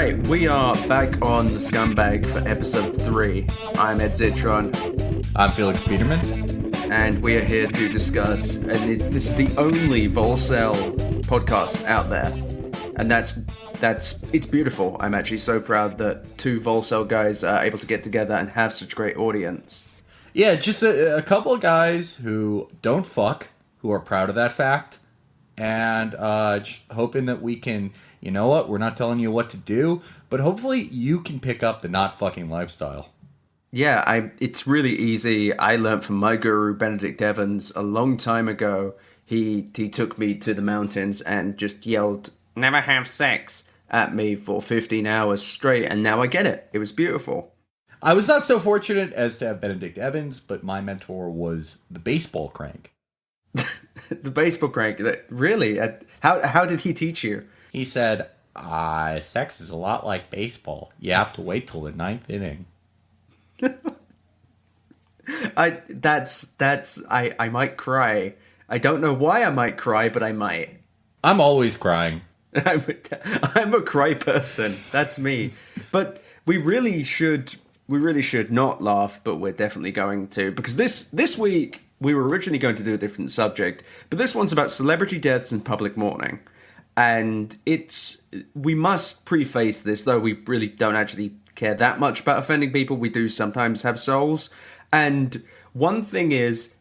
right, we are back on the Scumbag for episode 3. I'm Ed Zitron. I'm Felix Peterman. And we are here to discuss, and this is the only Volcel podcast out there. And it's beautiful. I'm actually so proud that two Volcel guys are able to get together and have such a great audience. Yeah, just a couple of guys who don't fuck, who are proud of that fact, and just hoping that we can, you know what, we're not telling you what to do, but hopefully you can pick up the not fucking lifestyle. Yeah, it's really easy. I learned from my guru, Benedict Evans, a long time ago. He took me to the mountains and just yelled, "Never have sex," at me for 15 hours straight, and now I get it. It was beautiful. I was not so fortunate as to have Benedict Evans, but my mentor was the baseball crank. The baseball crank? Really? How did he teach you? He said, sex is a lot like baseball. You have to wait till the 9th inning. I might cry. I don't know why I might cry, but I might. I'm always crying. I'm a cry person. That's me. But we really should not laugh, but we're definitely going to, because this week we were originally going to do a different subject, but this one's about celebrity deaths and public mourning. And we must preface this, though we really don't actually care that much about offending people. We do sometimes have souls. And one thing is,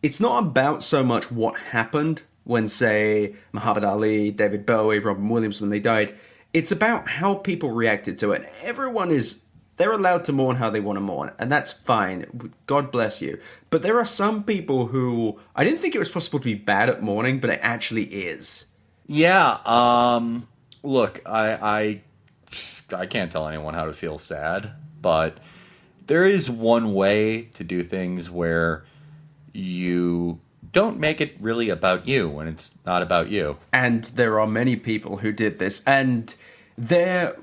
it's not about so much what happened when, say, Muhammad Ali, David Bowie, Robin Williams, when they died. It's about how people reacted to it. They're allowed to mourn how they want to mourn, and that's fine. God bless you. But there are some people who, I didn't think it was possible to be bad at mourning, but it actually is. Yeah, look, I can't tell anyone how to feel sad, but there is one way to do things where you don't make it really about you when it's not about you. And there are many people who did this, and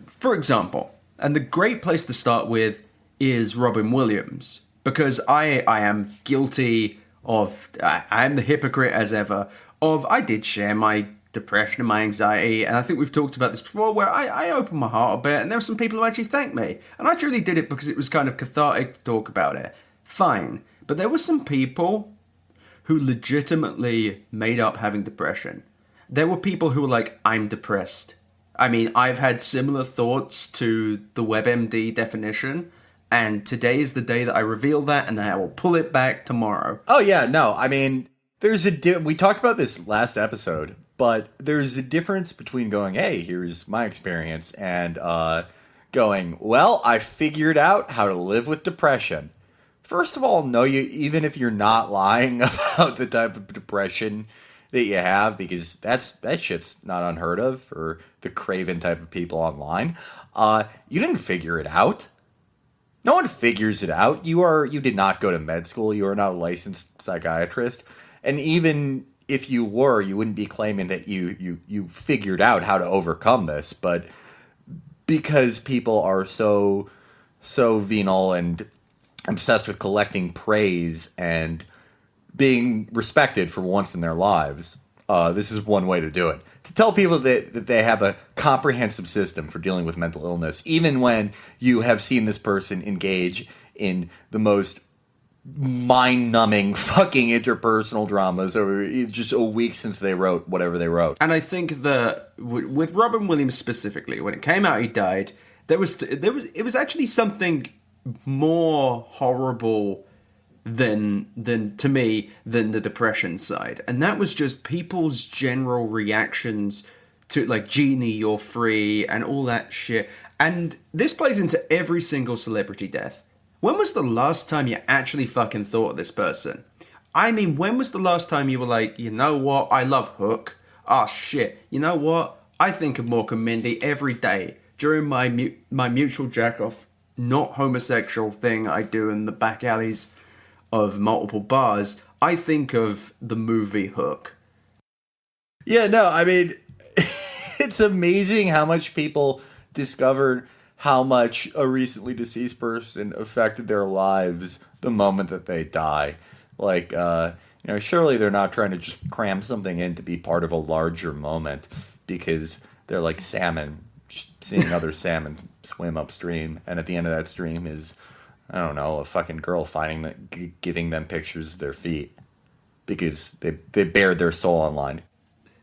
for example, and the great place to start with is Robin Williams, because I am guilty of, I am the hypocrite as ever, I did share my depression and my anxiety, and I think we've talked about this before, where I opened my heart a bit, and there were some people who actually thanked me, and I truly did it because it was kind of cathartic to talk about it. Fine. But there were some people who legitimately made up having depression. There were people who were like, I'm depressed. I mean, I've had similar thoughts to the WebMD definition, and today is the day that I reveal that, and I will pull it back tomorrow. Oh yeah, no, I mean, we talked about this last episode, but there's a difference between going, hey, here's my experience, and going, well, I figured out how to live with depression. First of all, even if you're not lying about the type of depression that you have, because that shit's not unheard of for the craven type of people online. You didn't figure it out. No one figures it out. You did not go to med school. You are not a licensed psychiatrist. And even if you were, you wouldn't be claiming that you figured out how to overcome this. But because people are so venal and obsessed with collecting praise and being respected for once in their lives, this is one way to do it. To tell people that they have a comprehensive system for dealing with mental illness, even when you have seen this person engage in the most mind-numbing fucking interpersonal dramas over just a week since they wrote whatever they wrote. And I think that with Robin Williams specifically, when it came out he died, it was actually something more horrible than to me than the depression side, and that was just people's general reactions to, like, Genie, you're free, and all that shit. And this plays into every single celebrity death. When was the last time you actually fucking thought of this person? I mean, when was the last time you were like, you know what, I love Hook. Oh shit, you know what, I think of Mork and Mindy every day during my mutual jack-off, not homosexual thing I do in the back alleys of multiple bars. I think of the movie Hook. Yeah, no, I mean, it's amazing how much people discovered how much a recently deceased person affected their lives the moment that they die. Like, surely they're not trying to just cram something in to be part of a larger moment, because they're like salmon just seeing other salmon swim upstream, and at the end of that stream is, I don't know, a fucking girl giving them pictures of their feet because they bared their soul online.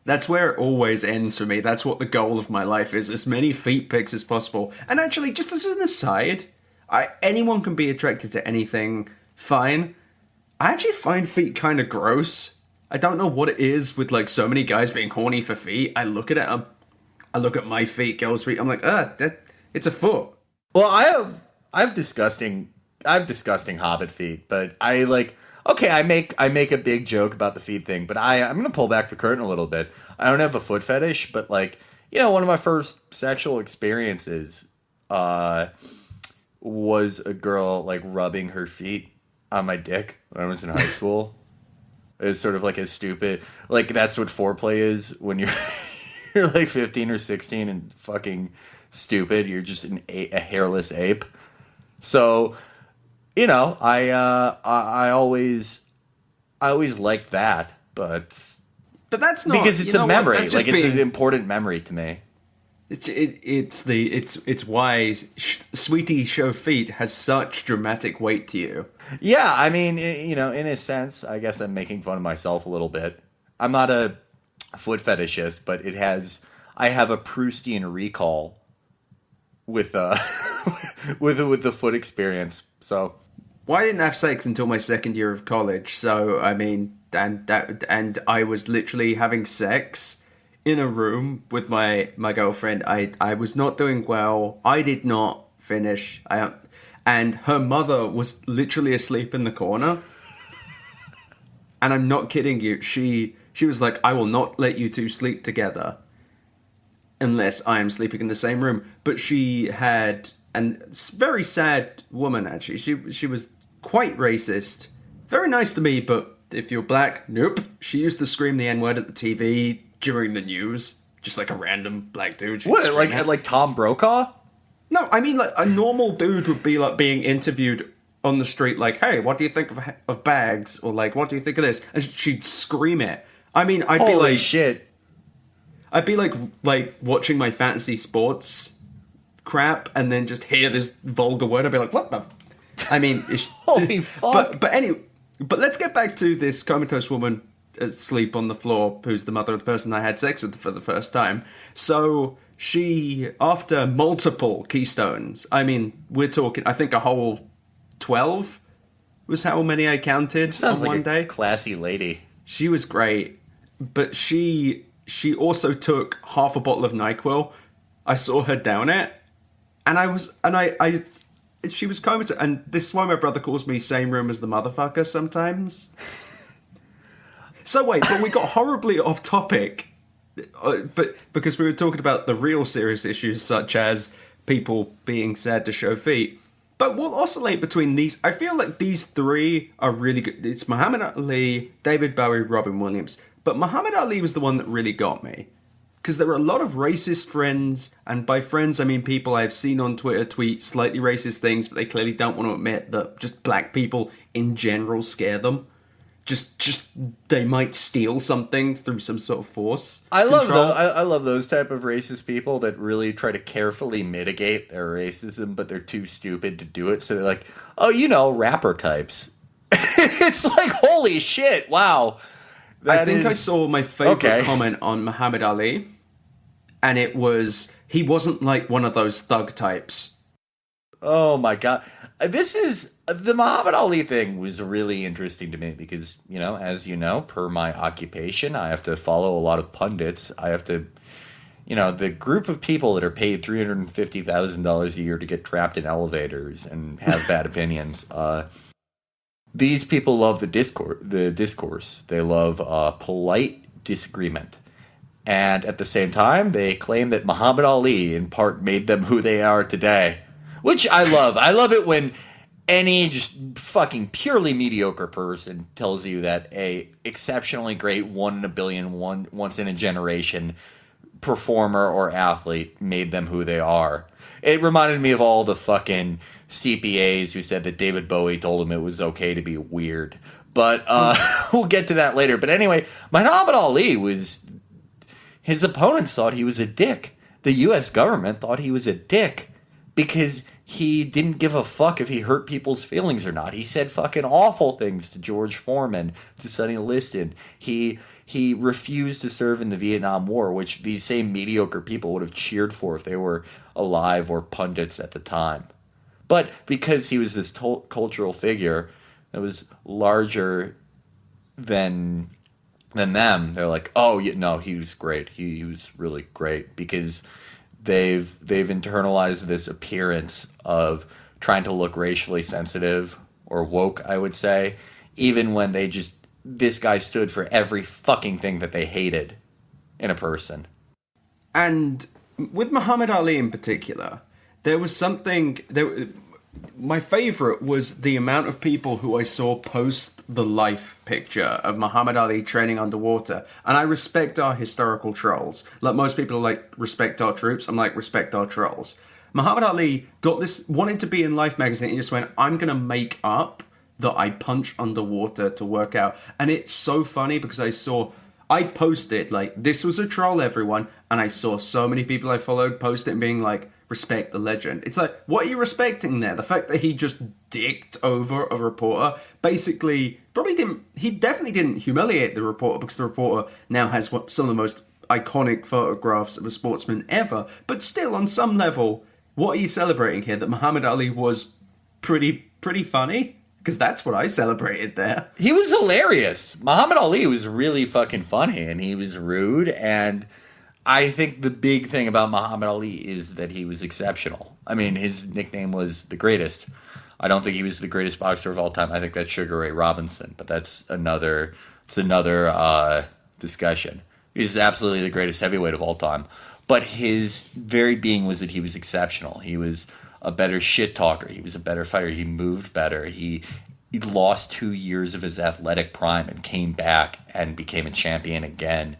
That's where it always ends for me. That's what the goal of my life is. As many feet pics as possible. And actually, just as an aside, anyone can be attracted to anything fine. I actually find feet kind of gross. I don't know what it is with like so many guys being horny for feet. I look at it, I look at my feet, girls' feet. I'm like, it's a foot. Well, I have disgusting hobbit feet, but I like. Okay, I make a big joke about the feet thing, but I'm gonna pull back the curtain a little bit. I don't have a foot fetish, but like, one of my first sexual experiences was a girl like rubbing her feet on my dick when I was in high school. It's sort of like a stupid, like that's what foreplay is when you're you're like 15 or 16 and fucking stupid. You're just a hairless ape. So. I always liked that, but that's not because it's a memory. It's an important memory to me. It's why Sweetie Show Feet has such dramatic weight to you. Yeah, I mean, in a sense, I guess I'm making fun of myself a little bit. I'm not a foot fetishist, but I have a Proustian recall with with the foot experience. So. Well, I didn't have sex until my second year of college, so I mean, and I was literally having sex in a room with my girlfriend. I was not doing well. I did not finish. And her mother was literally asleep in the corner. And I'm not kidding you. She was like, "I will not let you two sleep together unless I am sleeping in the same room." But she had, and it's a very sad woman actually. She was quite racist. Very nice to me, but if you're black, nope. She used to scream the N-word at the TV during the news, just like a random black dude. What, like Tom Brokaw? No, I mean like a normal dude would be like being interviewed on the street, like, "Hey, what do you think of bags?" Or like, "What do you think of this?" And she'd scream it. I mean, I'd be like, shit. I'd be like watching my fantasy sports crap, and then just hear this vulgar word. I'd be like, "What the?" I mean, holy fuck. But anyway, but let's get back to this comatose woman asleep on the floor, who's the mother of the person I had sex with for the first time. So she, after multiple keystones, I mean, we're talking, I think a whole 12 was how many I counted. Sounds on like one day. Classy lady. She was great, but she also took half a bottle of NyQuil. I saw her down it, and she was comatose, and this is why my brother calls me same room as the motherfucker sometimes. So wait, but we got horribly off topic, but because we were talking about the real serious issues such as people being sad to show feet. But we'll oscillate between these. I feel like these three are really good. It's Muhammad Ali, David Bowie, Robin Williams. But Muhammad Ali was the one that really got me. Because there were a lot of racist friends, and by friends I mean people I've seen on Twitter tweet slightly racist things, but they clearly don't want to admit that just black people in general scare them. Just they might steal something through some sort of force. I love those type of racist people that really try to carefully mitigate their racism, but they're too stupid to do it. So they're like, "Oh, rapper types." It's like, holy shit! Wow. I saw my favorite comment on Muhammad Ali, and it was, he wasn't like one of those thug types. Oh my god. The Muhammad Ali thing was really interesting to me because, as you know, per my occupation, I have to follow a lot of pundits. I have to, the group of people that are paid $350,000 a year to get trapped in elevators and have bad opinions. These people love the discourse. They love polite disagreement. And at the same time, they claim that Muhammad Ali, in part, made them who they are today. Which I love. I love it when any just fucking purely mediocre person tells you that a exceptionally great 1 in a billion, once in a generation performer or athlete made them who they are. It reminded me of all the fucking CPAs who said that David Bowie told him it was okay to be weird. But we'll get to that later. But anyway, Muhammad Ali his opponents thought he was a dick. the U.S. government thought he was a dick because he didn't give a fuck if he hurt people's feelings or not. He said fucking awful things to George Foreman, to Sonny Liston. He refused to serve in the Vietnam War, which these same mediocre people would have cheered for if they were alive or pundits at the time. But because he was this cultural figure that was larger than them, they're like, oh, yeah, no, he was great. He was really great because they've internalized this appearance of trying to look racially sensitive or woke, I would say, even when this guy stood for every fucking thing that they hated in a person. And with Muhammad Ali in particular, there was something... My favourite was the amount of people who I saw post the life picture of Muhammad Ali training underwater. And I respect our historical trolls. Like most people are like, respect our troops. I'm like, respect our trolls. Muhammad Ali wanted to be in Life magazine. He just went, I'm going to make up that I punch underwater to work out. And it's so funny because I posted, like, this was a troll, everyone. And I saw so many people I followed post it and being like, respect the legend. It's like, what are you respecting there? The fact that he just dicked over a reporter, basically, he definitely didn't humiliate the reporter because the reporter now has some of the most iconic photographs of a sportsman ever. But still, on some level, what are you celebrating here? That Muhammad Ali was pretty funny? Because that's what I celebrated there. He was hilarious. Muhammad Ali was really fucking funny, and he was rude, and I think the big thing about Muhammad Ali is that he was exceptional. I mean, his nickname was the greatest. I don't think he was the greatest boxer of all time. I think that's Sugar Ray Robinson, but that's another discussion. He's absolutely the greatest heavyweight of all time. But his very being was that he was exceptional. He was a better shit talker. He was a better fighter. He moved better. He lost 2 years of his athletic prime and came back and became a champion again.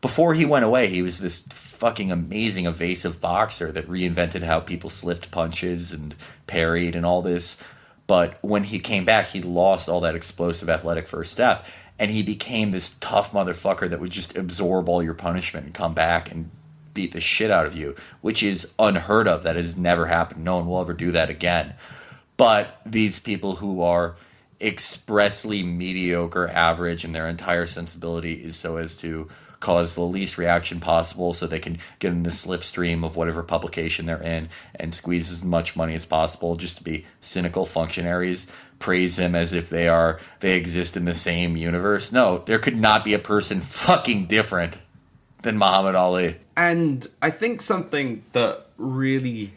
Before he went away, he was this fucking amazing evasive boxer that reinvented how people slipped punches and parried and all this. But when he came back, he lost all that explosive athletic first step, and he became this tough motherfucker that would just absorb all your punishment and come back and beat the shit out of you, which is unheard of. That has never happened. No one will ever do that again. But these people who are expressly mediocre, average, and their entire sensibility is so as to cause the least reaction possible so they can get in the slipstream of whatever publication they're in and squeeze as much money as possible just to be cynical functionaries, praise him as if they exist in the same universe. No, there could not be a person fucking different than Muhammad Ali. And I think something that really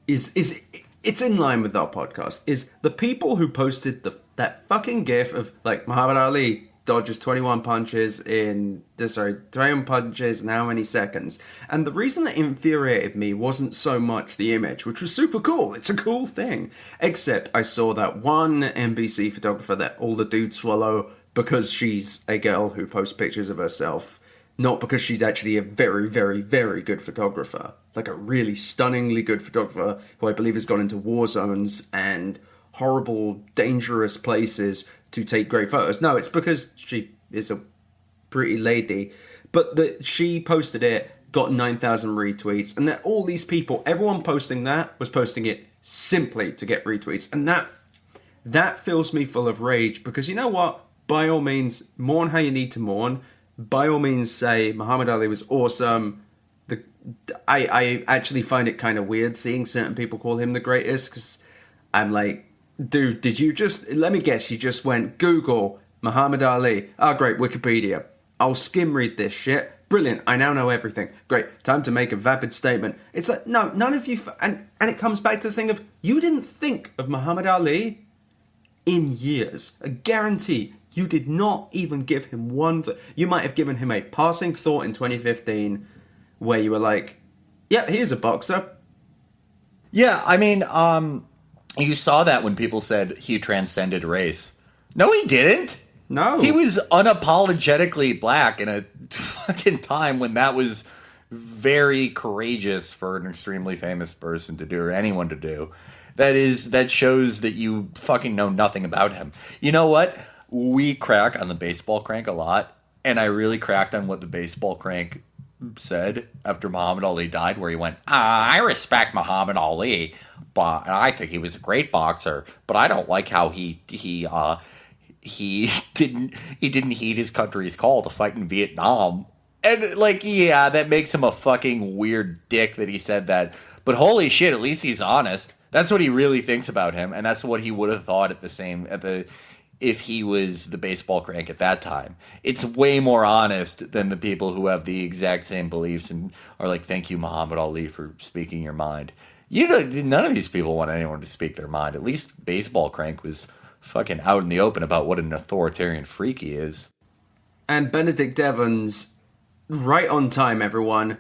is it's in line with our podcast is the people who posted that fucking gif of like Muhammad Ali dodges 21 punches in 21 punches in how many seconds. And the reason that infuriated me wasn't so much the image, which was super cool. It's a cool thing. Except I saw that one NBC photographer that all the dudes follow because she's a girl who posts pictures of herself, not because she's actually a very, very, very good photographer. Like a really stunningly good photographer who I believe has gone into war zones and horrible, dangerous places to take great photos. No, it's because she is a pretty lady. But she posted it, got 9,000 retweets, and that all these people, everyone posting that, was posting it simply to get retweets. And that fills me full of rage, because you know what? By all means, mourn how you need to mourn. By all means, say Muhammad Ali was awesome. I actually find it kind of weird seeing certain people call him the greatest, because I'm like, dude, did you just, let me guess, you just went Google Muhammad Ali. Oh, great, Wikipedia. I'll skim read this shit. Brilliant, I now know everything. Great, time to make a vapid statement. It's like, no, none of you, and it comes back to the thing of, you didn't think of Muhammad Ali in years. I guarantee you did not even give him one, you might have given him a passing thought in 2015 where you were like, yeah, here's a boxer. Yeah, I mean, you saw that when people said he transcended race. No, he didn't. No. He was unapologetically black in a fucking time when that was very courageous for an extremely famous person to do, or anyone to do. That shows that you fucking know nothing about him. You know what? We crack on the baseball crank a lot, and I really cracked on what the baseball crank said after Muhammad Ali died, where he went, I respect Muhammad Ali, but and I think he was a great boxer, but I don't like how he didn't heed his country's call to fight in Vietnam. And, like, yeah, that makes him a fucking weird dick that he said that. But holy shit, at least he's honest. That's what he really thinks about him, and that's what he would have thought if he was the baseball crank at that time. It's way more honest than the people who have the exact same beliefs and are like, thank you, Muhammad Ali, for speaking your mind. You know, none of these people want anyone to speak their mind. At least baseball crank was fucking out in the open about what an authoritarian freak he is. And Benedict Evans... right on time, everyone.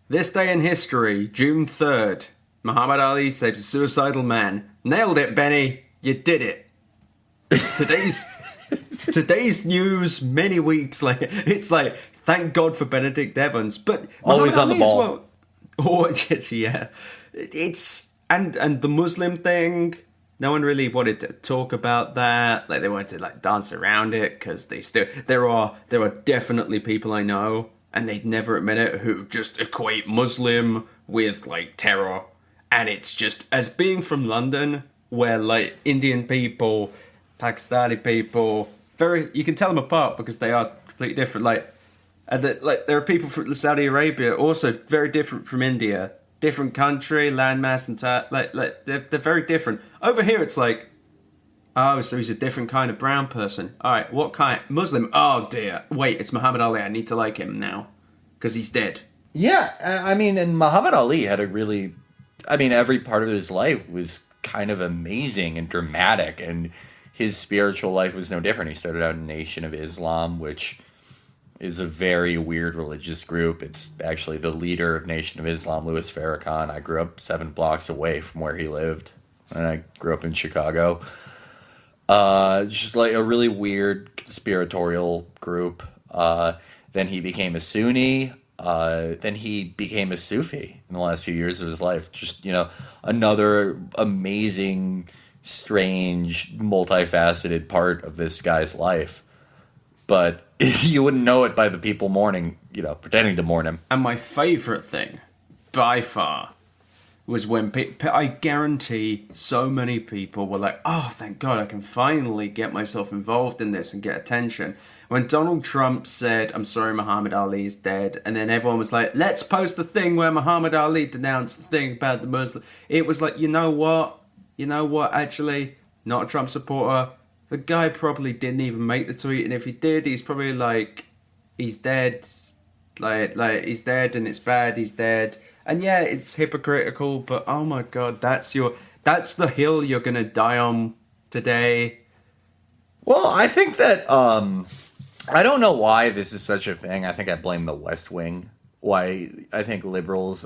This day in history, June 3rd, Muhammad Ali saves a suicidal man. Nailed it, Benny. You did it. Today's news many weeks later. It's like, thank God for Benedict Evans. But always on the ball. Well, oh, yeah. It's and the Muslim thing. No one really wanted to talk about that. Like, they wanted to like dance around it because there are definitely people I know, and they'd never admit it, who just equate Muslim with, like, terror. And it's just, as being from London, where, like, Indian people, Pakistani people, you can tell them apart because they are completely different. Like, there are people from Saudi Arabia, also very different from India. Different country, landmass, and they're very different. Over here, it's like, oh, so he's a different kind of brown person. All right, what kind? Muslim? Oh, dear. Wait, it's Muhammad Ali. I need to like him now because he's dead. Yeah, I mean, and Muhammad Ali had every part of his life was kind of amazing and dramatic, and his spiritual life was no different. He started out in Nation of Islam, which is a very weird religious group. It's actually the leader of Nation of Islam, Louis Farrakhan. I grew up 7 blocks away from where he lived, and I grew up in Chicago. Just like a really weird conspiratorial group. Then he became a Sunni. Then he became a Sufi in the last few years of his life. Just, another amazing, strange, multifaceted part of this guy's life. But you wouldn't know it by the people mourning, pretending to mourn him. And my favourite thing, by far, was when I guarantee so many people were like, oh, thank God, I can finally get myself involved in this and get attention. When Donald Trump said, I'm sorry, Muhammad Ali is dead, and then everyone was like, let's post the thing where Muhammad Ali denounced the thing about the Muslim. It was like, you know what, actually, not a Trump supporter. The guy probably didn't even make the tweet, and if he did, he's probably like, he's dead, like he's dead, and it's bad, he's dead. And yeah, it's hypocritical, but oh my God, that's the hill you're gonna die on today. Well, I think that, I don't know why this is such a thing. I think I blame the West Wing. Why I think liberals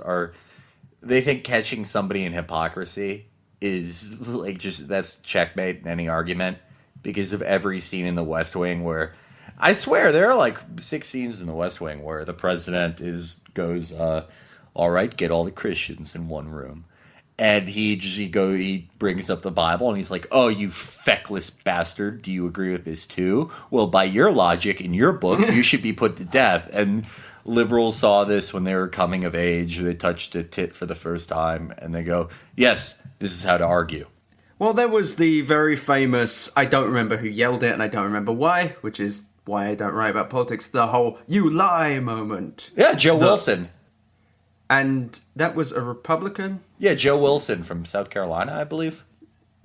they think catching somebody in hypocrisy is like that's checkmate in any argument. Because of every scene in the West Wing where, I swear, there are like 6 scenes in the West Wing where the president goes, all right, get all the Christians in one room. And he brings up the Bible and he's like, oh, you feckless bastard, do you agree with this too? Well, by your logic, in your book, you should be put to death. And liberals saw this when they were coming of age. They touched a tit for the first time and they go, yes, this is how to argue. Well, there was the very famous, I don't remember who yelled it and I don't remember why, which is why I don't write about politics, the whole "you lie" moment. Yeah, Joe Wilson. And that was a Republican? Yeah, Joe Wilson from South Carolina, I believe.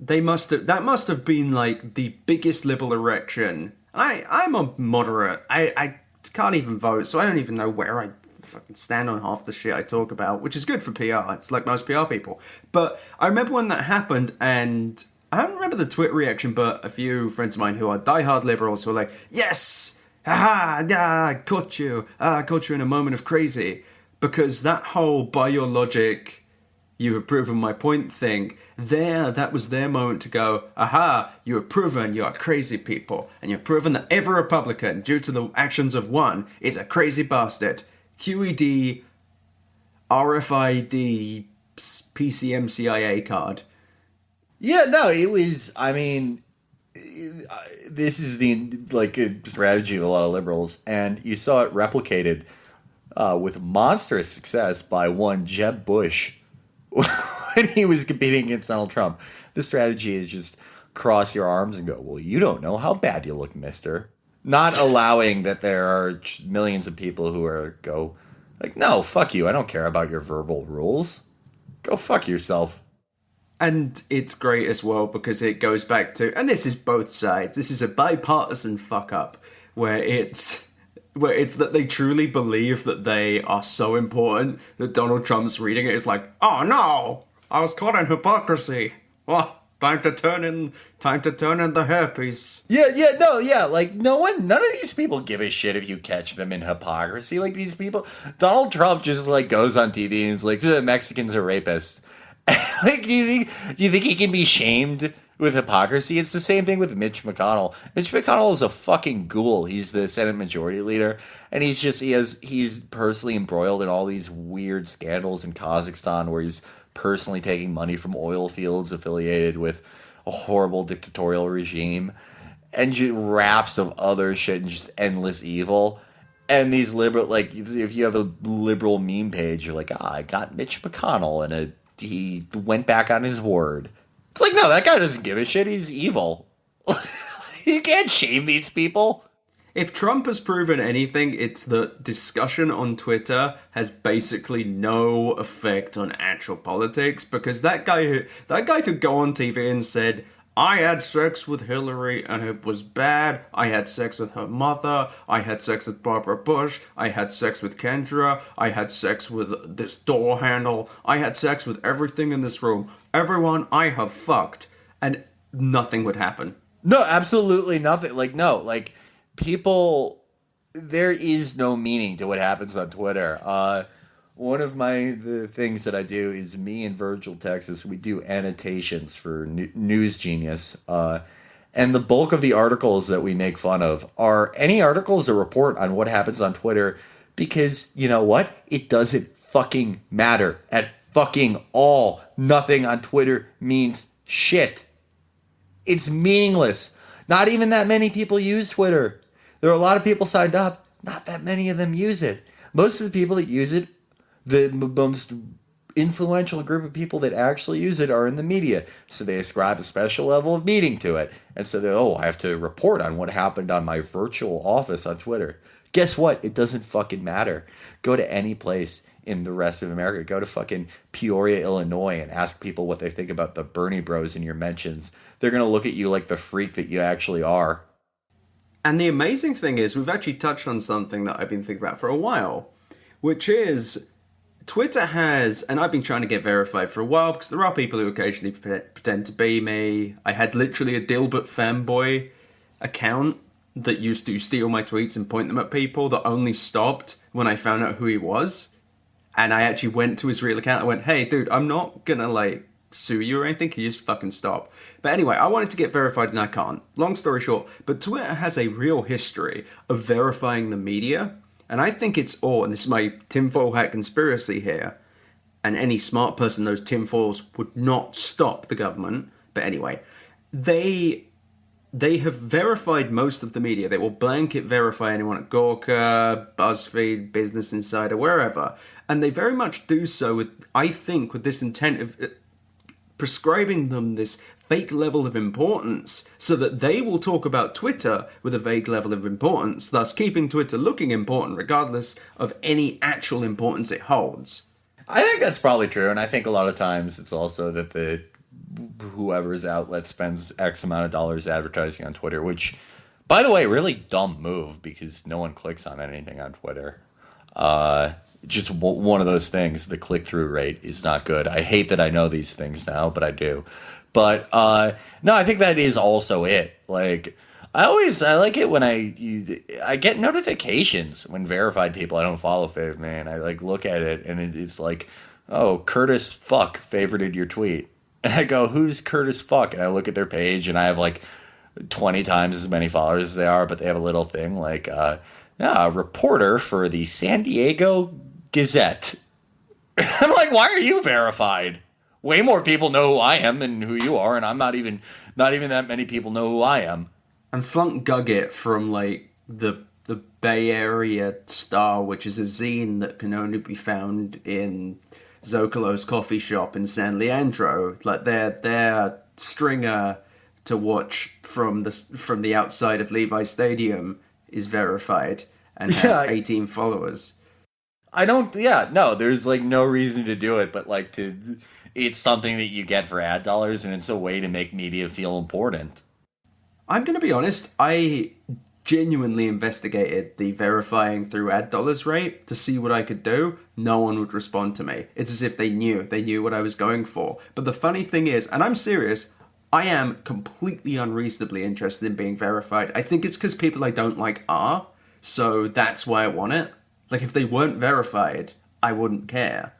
That must have been like the biggest liberal erection. I'm a moderate. I can't even vote, so I don't even know where I fucking stand on half the shit I talk about, which is good for PR. It's like most PR people. But I remember when that happened, and I don't remember the Twitter reaction, but a few friends of mine who are diehard liberals who are like, yes, haha, I caught you in a moment of crazy. Because that whole, by your logic, you have proven my point thing, that was their moment to go, aha, you have proven you are crazy people, and you've proven that every Republican, due to the actions of one, is a crazy bastard. QED, RFID, PCMCIA card. Yeah, no, it was, this is the strategy of a lot of liberals, and you saw it replicated with monstrous success by one Jeb Bush when he was competing against Donald Trump. The strategy is just cross your arms and go, well, you don't know how bad you look, mister. Not allowing that there are millions of people who go like, no, fuck you. I don't care about your verbal rules. Go fuck yourself. And it's great as well because it goes back to, and this is both sides. This is a bipartisan fuck up where it's that they truly believe that they are so important that Donald Trump's reading it is like, oh no, I was caught in hypocrisy. Well, time to turn in the hairpiece. Like none of these people give a shit if you catch them in hypocrisy. Like these people, Donald Trump just like goes on TV and is like, the Mexicans are rapists. Like, you think he can be shamed with hypocrisy? It's the same thing with Mitch McConnell. Mitch McConnell is a fucking ghoul. He's the Senate Majority Leader, and he's personally embroiled in all these weird scandals in Kazakhstan where he's personally taking money from oil fields affiliated with a horrible dictatorial regime, and just raps of other shit and just endless evil. And these liberal, like, if you have a liberal meme page, you're like, I got Mitch McConnell and he went back on his word. It's like, no, that guy doesn't give a shit. He's evil. You can't shame these people. If Trump has proven anything, it's that discussion on Twitter has basically no effect on actual politics, because that guy could go on TV and said, I had sex with Hillary and it was bad. I had sex with her mother. I had sex with Barbara Bush. I had sex with Kendra. I had sex with this door handle. I had sex with everything in this room. Everyone I have fucked. And nothing would happen. No, absolutely nothing. Like, no, like, people, there is no meaning to what happens on Twitter. One of the things that I do is me and Virgil Texas, we do annotations for News Genius. And the bulk of the articles that we make fun of are any articles that report on what happens on Twitter, because you know what? It doesn't fucking matter at fucking all. Nothing on Twitter means shit. It's meaningless. Not even that many people use Twitter. There are a lot of people signed up. Not that many of them use it. Most of the people that use it, the most influential group of people that actually use it are in the media. So they ascribe a special level of meaning to it. And so I have to report on what happened on my virtual office on Twitter. Guess what? It doesn't fucking matter. Go to any place in the rest of America. Go to fucking Peoria, Illinois, and ask people what they think about the Bernie Bros in your mentions. They're going to look at you like the freak that you actually are. And the amazing thing is, we've actually touched on something that I've been thinking about for a while, which is Twitter has, and I've been trying to get verified for a while because there are people who occasionally pretend to be me. I had literally a Dilbert fanboy account that used to steal my tweets and point them at people that only stopped when I found out who he was. And I actually went to his real account and went, hey, dude, I'm not gonna, like, sue you or anything. Can you just fucking stop? But anyway, I wanted to get verified and I can't. Long story short, but Twitter has a real history of verifying the media. And I think it's all, and this is my tinfoil hat conspiracy here, and any smart person knows tinfoils would not stop the government. But anyway, they have verified most of the media. They will blanket verify anyone at Gawker, BuzzFeed, Business Insider, wherever. And they very much do so with, I think, with this intent of prescribing them this fake level of importance so that they will talk about Twitter with a vague level of importance, thus keeping Twitter looking important regardless of any actual importance it holds. I think that's probably true, and I think a lot of times it's also that whoever's outlet spends X amount of dollars advertising on Twitter, which, by the way, really dumb move because no one clicks on anything on Twitter. Just one of those things, the click-through rate is not good. I hate that I know these things now, but I do. But, no, I think that is also it. Like, I like it when I get notifications when verified people I don't follow man. I, like, look at it, and it's like, oh, Curtis Fuck favorited your tweet. And I go, who's Curtis Fuck? And I look at their page, and I have, like, 20 times as many followers as they are, but they have a little thing like, a reporter for the San Diego Gazette. I'm like, why are you verified? Way more people know who I am than who you are, and I'm not even that many people know who I am. And Flunk Guggett from, like, the the Bay Area Star, which is a zine that can only be found in Zocalo's coffee shop in San Leandro. Like their stringer to watch from the outside of Levi Stadium is verified and has 18 followers. There's like no reason to do it, but like it's something that you get for ad dollars, and it's a way to make media feel important. I'm going to be honest, I genuinely investigated the verifying through ad dollars rate to see what I could do. No one would respond to me. It's as if they knew what I was going for. But the funny thing is, and I'm serious, I am completely unreasonably interested in being verified. I think it's because people I don't like are, so that's why I want it. Like, if they weren't verified, I wouldn't care.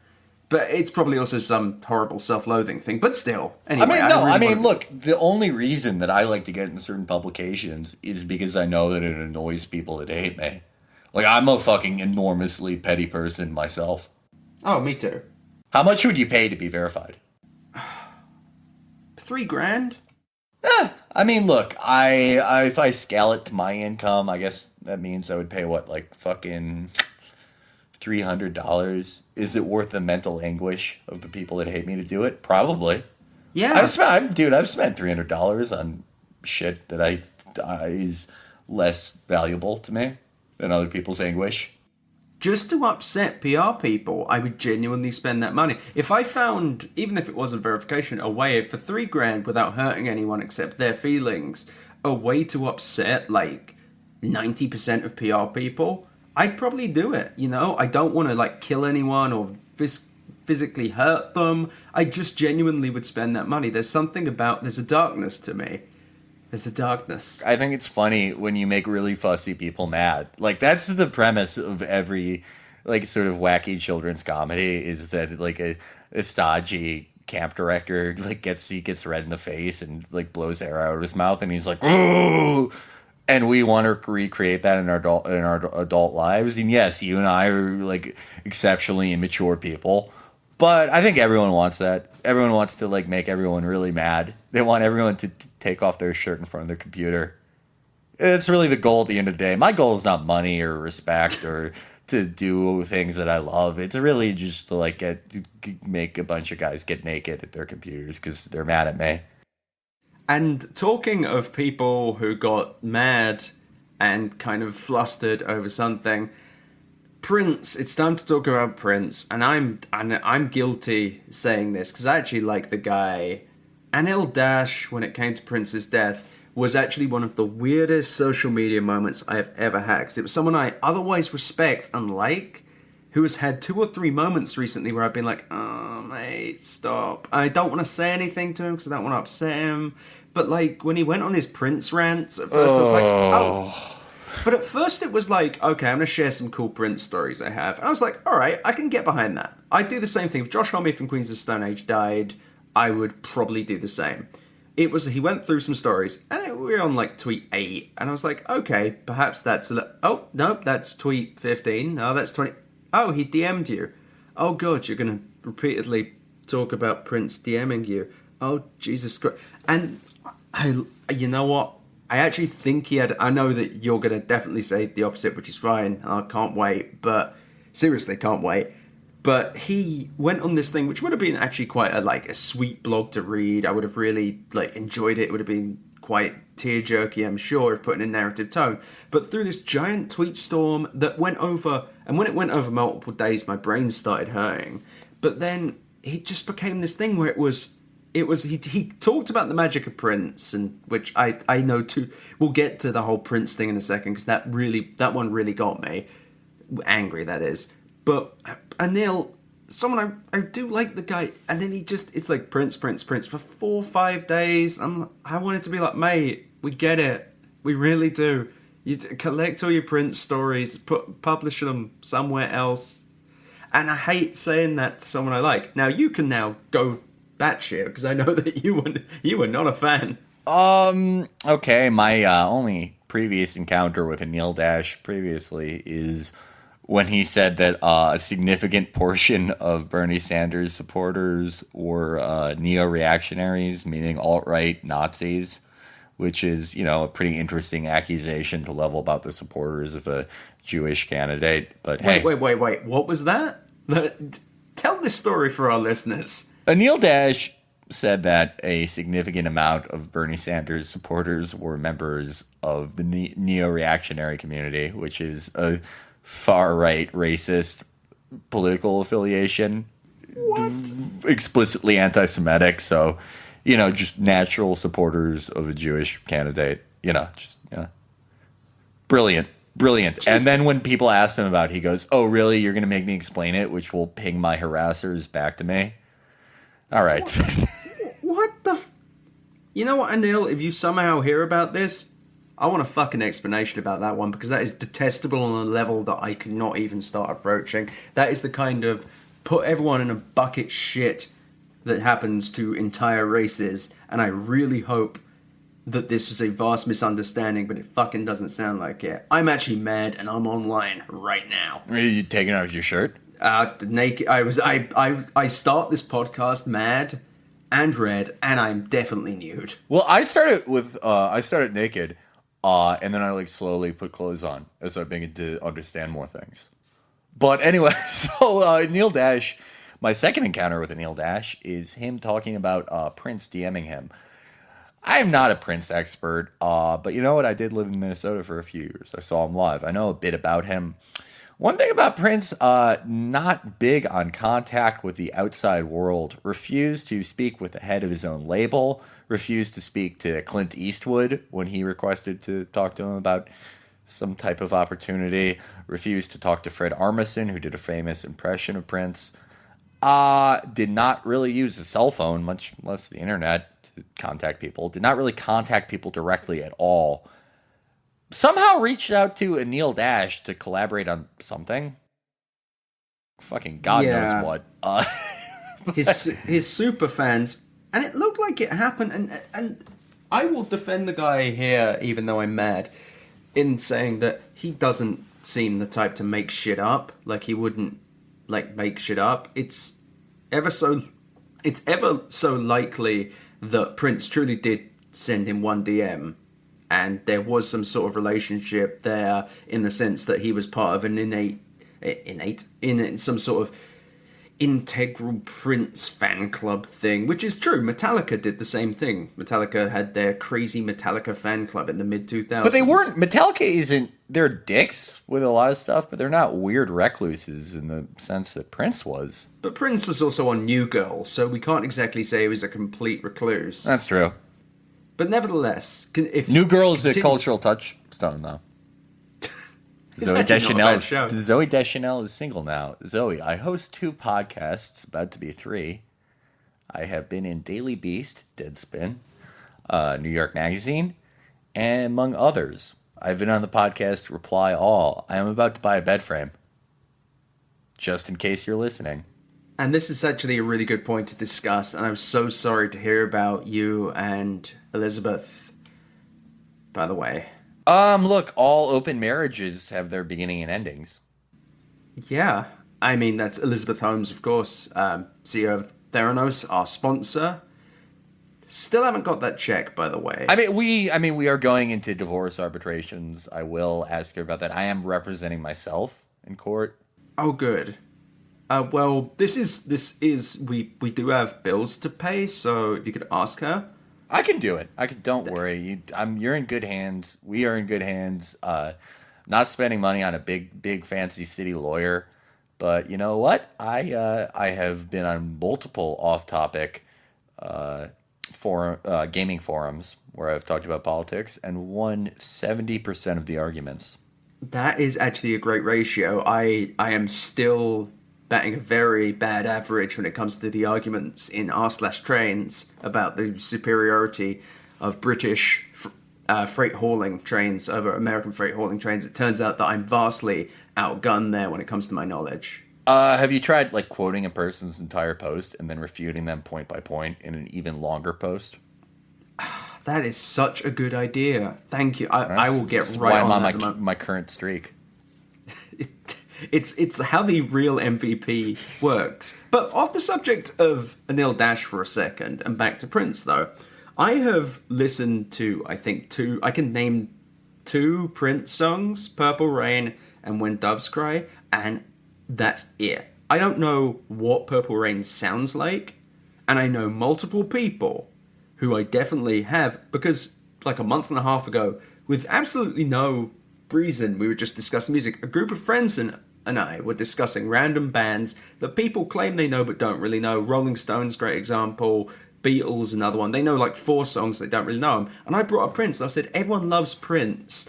But it's probably also some horrible self-loathing thing. But still, anyway. Look, the only reason that I like to get in certain publications is because I know that it annoys people that hate me. Like, I'm a fucking enormously petty person myself. Oh, me too. How much would you pay to be verified? $3,000? Look, if I scale it to my income, I guess that means I would pay fucking $300. Is it worth the mental anguish of the people that hate me to do it? Probably. Yeah. I've spent $300 on shit that is less valuable to me than other people's anguish. Just to upset PR people, I would genuinely spend that money. If I found, even if it wasn't verification, a way for $3,000 without hurting anyone except their feelings, a way to upset like 90% of PR people, I'd probably do it. I don't want to kill anyone or physically hurt them. I just genuinely would spend that money. There's a darkness to me. There's a darkness. I think it's funny when you make really fussy people mad. Like, that's the premise of every, sort of wacky children's comedy, is that, a stodgy camp director, gets red in the face and, blows air out of his mouth, and he's like, "Ooh!" And we want to recreate that in our adult lives. And yes, you and I are, exceptionally immature people. But I think everyone wants that. Everyone wants to, make everyone really mad. They want everyone to take off their shirt in front of their computer. It's really the goal at the end of the day. My goal is not money or respect or to do things that I love. It's really just to, make a bunch of guys get naked at their computers because they're mad at me. And talking of people who got mad and kind of flustered over something, Prince, it's time to talk about Prince, and I'm guilty saying this because I actually like the guy. Anil Dash, when it came to Prince's death, was actually one of the weirdest social media moments I have ever had, because it was someone I otherwise respect and like, who has had 2 or 3 moments recently where I've been like, oh mate, stop. I don't want to say anything to him because I don't want to upset him, but when he went on his Prince rants, at first I was like, oh. But at first it was like, okay, I'm going to share some cool Prince stories I have. And I was like, all right, I can get behind that. I'd do the same thing. If Josh Homme from Queens of the Stone Age died, I would probably do the same. He went through some stories, and we were on tweet 8, and I was like, okay, perhaps that's oh, no, that's tweet 15. No, that's 20. Oh, he DM'd you. Oh, God, you're going to repeatedly talk about Prince DMing you. Oh, Jesus Christ. And you know what? I actually think he had... I know that you're going to definitely say the opposite, which is fine. I can't wait. But seriously, can't wait. But he went on this thing, which would have been actually quite a sweet blog to read. I would have really enjoyed it. It would have been quite tear-jerky, I'm sure, if put in a narrative tone. But through this giant tweet storm that went over... And when it went over multiple days, my brain started hurting. But then it just became this thing where he talked about the magic of Prince, and which I know too. We'll get to the whole Prince thing in a second, because that one really got me angry, that is. But Anil, someone I do like the guy, and then it's like Prince for 4 or 5 days. I wanted to be like, mate, we get it, we really do. You collect all your Prince stories, publish them somewhere else. And I hate saying that to someone I like. Now you can now go batshit, because I know that you were not a fan. Okay, my only previous encounter with Anil Dash previously is when he said that a significant portion of Bernie Sanders supporters were neo-reactionaries, meaning alt-right Nazis, which is, a pretty interesting accusation to level about the supporters of a Jewish candidate. But hey. Wait. What was that? Tell this story for our listeners. Anil Dash said that a significant amount of Bernie Sanders supporters were members of the neo-reactionary community, which is a far-right racist political affiliation. What? Explicitly anti-Semitic, so, just natural supporters of a Jewish candidate. Brilliant. And then when people ask him about it, he goes, oh, really? You're going to make me explain it, which will ping my harassers back to me? All right. What the... You know what, Anil? If you somehow hear about this, I want a fucking explanation about that one, because that is detestable on a level that I could not even start approaching. That is the kind of put everyone in a bucket shit that happens to entire races, and I really hope that this is a vast misunderstanding, but it fucking doesn't sound like it. I'm actually mad, and I'm online right now. Are you taking off your shirt? Naked. I start this podcast mad and red, and I'm definitely nude. Well, I started naked, and then I slowly put clothes on as I began to understand more things. But anyway, so Neil Dash, my second encounter with Neil Dash is him talking about Prince DMing him. I am not a Prince expert, but you know what? I did live in Minnesota for a few years. I saw him live. I know a bit about him. One thing about Prince, not big on contact with the outside world, refused to speak with the head of his own label, refused to speak to Clint Eastwood when he requested to talk to him about some type of opportunity, refused to talk to Fred Armisen, who did a famous impression of Prince, did not really use a cell phone, much less the internet, to contact people, did not really contact people directly at all. Somehow reached out to Anil Dash to collaborate on something. Fucking God knows what. His super fans, and it looked like it happened, and I will defend the guy here, even though I'm mad, in saying that he doesn't seem the type to make shit up. Like, he wouldn't, make shit up. It's ever so likely that Prince truly did send him one DM, and there was some sort of relationship there in the sense that he was part of an in some sort of integral Prince fan club thing, which is true. Metallica did the same thing. Metallica had their crazy Metallica fan club in the mid-2000s. But Metallica they're dicks with a lot of stuff, but they're not weird recluses in the sense that Prince was. But Prince was also on New Girl, so we can't exactly say he was a complete recluse. That's true. But nevertheless, if New Girl is a cultural touchstone, though. Zoe Deschanel is single now. Zoe, I host 2 podcasts, about to be 3. I have been in Daily Beast, Deadspin, New York Magazine, and among others. I've been on the podcast Reply All. I am about to buy a bed frame. Just in case you're listening. And this is actually a really good point to discuss, and I'm so sorry to hear about you and Elizabeth, by the way. Look, all open marriages have their beginning and endings. Yeah. I mean, that's Elizabeth Holmes, of course, CEO of Theranos, our sponsor. Still haven't got that check, by the way. We are going into divorce arbitrations. I will ask her about that. I am representing myself in court. Oh, good. Well, this is we do have bills to pay, so if you could ask her. I can do it. Don't worry. You're in good hands. We are in good hands. Not spending money on a big fancy city lawyer, but you know what? I have been on multiple off-topic gaming forums where I've talked about politics and won 70% of the arguments. That is actually a great ratio. I am still batting a very bad average when it comes to the arguments in r/trains about the superiority of British freight hauling trains over American freight hauling trains. It turns out that I'm vastly outgunned there when it comes to my knowledge. Have you tried quoting a person's entire post and then refuting them point by point in an even longer post? That is such a good idea. Thank you. I will get right on that. I'm on my current streak. It's how the real MVP works. But off the subject of Anil Dash for a second, and back to Prince, though, I have listened to, I think, I can name two Prince songs, Purple Rain and When Doves Cry, and that's it. I don't know what Purple Rain sounds like, and I know multiple people who I definitely have, because like a month and a half ago, with absolutely no reason, we were just discussing music. A group of friends and I were discussing random bands that people claim they know but don't really know. Rolling Stones, great example. Beatles, another one. They know like 4 songs, they don't really know them. And I brought up Prince, and I said, everyone loves Prince,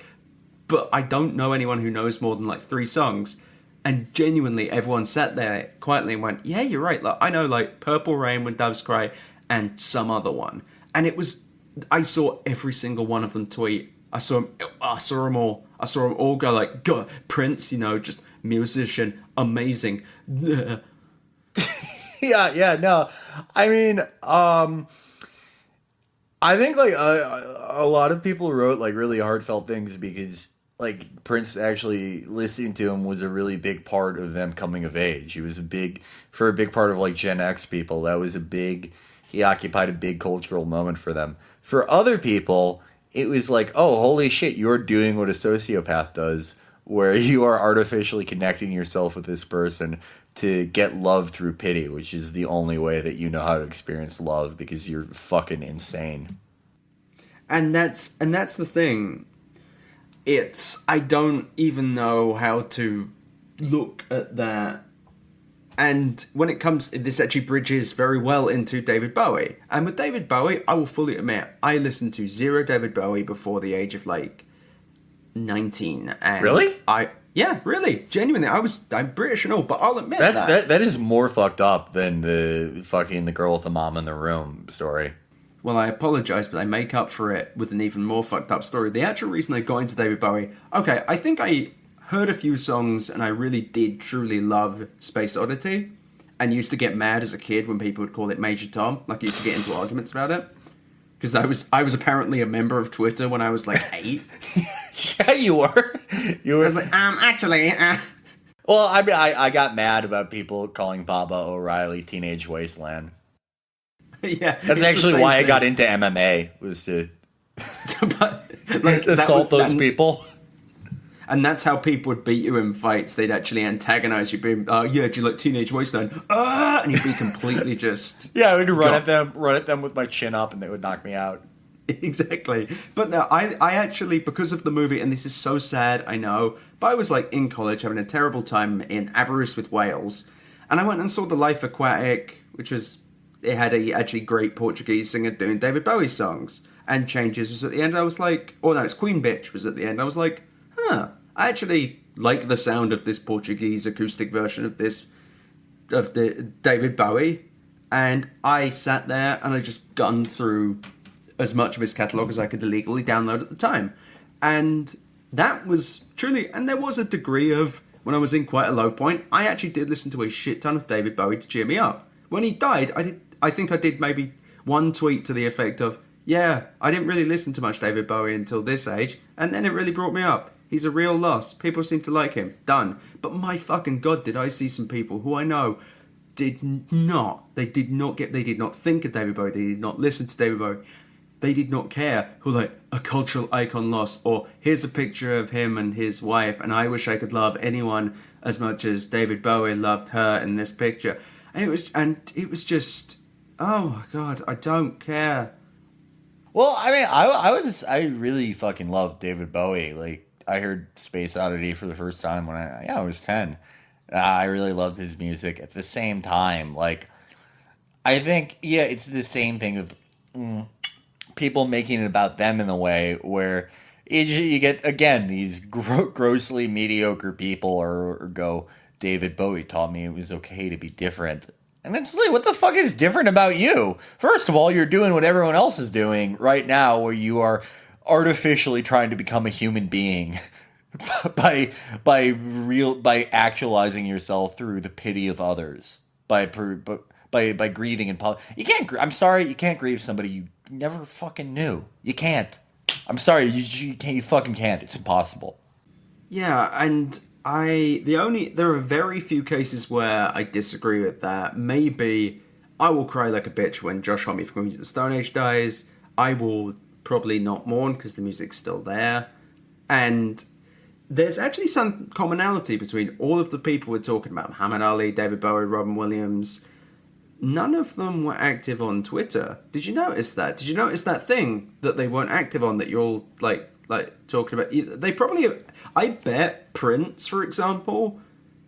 but I don't know anyone who knows more than like 3 songs. And genuinely, everyone sat there quietly and went, yeah, you're right. Like, I know like Purple Rain, When Doves Cry, and some other one. And I saw every single one of them tweet. I saw them all. I saw them all go like, God, Prince, just musician, amazing. Yeah, no. I mean, I think like a lot of people wrote like really heartfelt things because like Prince actually listening to him was a really big part of them coming of age. He was for a big part of like Gen X people. He occupied a big cultural moment for them. For other people, it was like, oh, holy shit, you're doing what a sociopath does, where you are artificially connecting yourself with this person to get love through pity, which is the only way that you know how to experience love because you're fucking insane. And that's the thing. I don't even know how to look at that. And when it comes, this actually bridges very well into David Bowie. And with David Bowie, I will fully admit, I listened to zero David Bowie before the age of like 19. And really? Yeah, really, genuinely. I'm British and all, but I'll admit that is more fucked up than the girl with the mom in the room story. Well, I apologize, but I make up for it with an even more fucked up story. The actual reason I got into David Bowie, okay, I think I heard a few songs and I really did truly love Space Oddity, and used to get mad as a kid when people would call it Major Tom. Like, I used to get into arguments about it. Because I was apparently a member of Twitter when I was like 8. Yeah, you were. I was like, actually. Well, I mean, I got mad about people calling Baba O'Reilly Teenage Wasteland. Yeah, that's actually why I got into MMA, was to assault those people. And that's how people would beat you in fights. They'd actually antagonize you, being, yeah, do you like Teenage Wasteland? And you'd be completely just... Yeah, I would run at them with my chin up, and they would knock me out. Exactly. But no, I actually, because of the movie, and this is so sad, I know, but I was like in college having a terrible time in Aberystwyth, Wales, and I went and saw The Life Aquatic, which was... It had a actually great Portuguese singer doing David Bowie songs. And Changes was at the end. I was like... Oh, no, it's Queen Bitch was at the end. I was like, I actually like the sound of this Portuguese acoustic version of the David Bowie. And I sat there and I just gunned through as much of his catalogue as I could illegally download at the time. And that was truly... And there was a degree of... When I was in quite a low point, I actually did listen to a shit ton of David Bowie to cheer me up. When he died, I think I did maybe one tweet to the effect of, yeah, I didn't really listen to much David Bowie until this age, and then it really brought me up. He's a real loss. People seem to like him. Done. But my fucking God, did I see some people who I know did not think of David Bowie. They did not listen to David Bowie. They did not care. Who like, a cultural icon lost, or here's a picture of him and his wife, and I wish I could love anyone as much as David Bowie loved her in this picture. And it was just, oh my God, I don't care. Well, I mean, I really fucking loved David Bowie. Like, I heard Space Oddity for the first time when I was 10. I really loved his music. At the same time, like, I think, yeah, it's the same thing of people making it about them in a way where you get, again, these grossly mediocre people or go, David Bowie taught me it was okay to be different. And it's like, what the fuck is different about you? First of all, you're doing what everyone else is doing right now, where you are artificially trying to become a human being by actualizing yourself through the pity of others, by grieving and you can't. I'm sorry, you can't grieve somebody you never fucking knew. You can't. I'm sorry, you can't. You fucking can't. It's impossible. Yeah, and there are very few cases where I disagree with that. Maybe I will cry like a bitch when Josh Homme from Queens of the Stone Age dies. I will probably not mourn because the music's still there. And there's actually some commonality between all of the people we're talking about. Muhammad Ali, David Bowie, Robin Williams. None of them were active on Twitter. Did you notice that? Did you notice that thing that they weren't active on that you're all like talking about? They probably, I bet Prince, for example,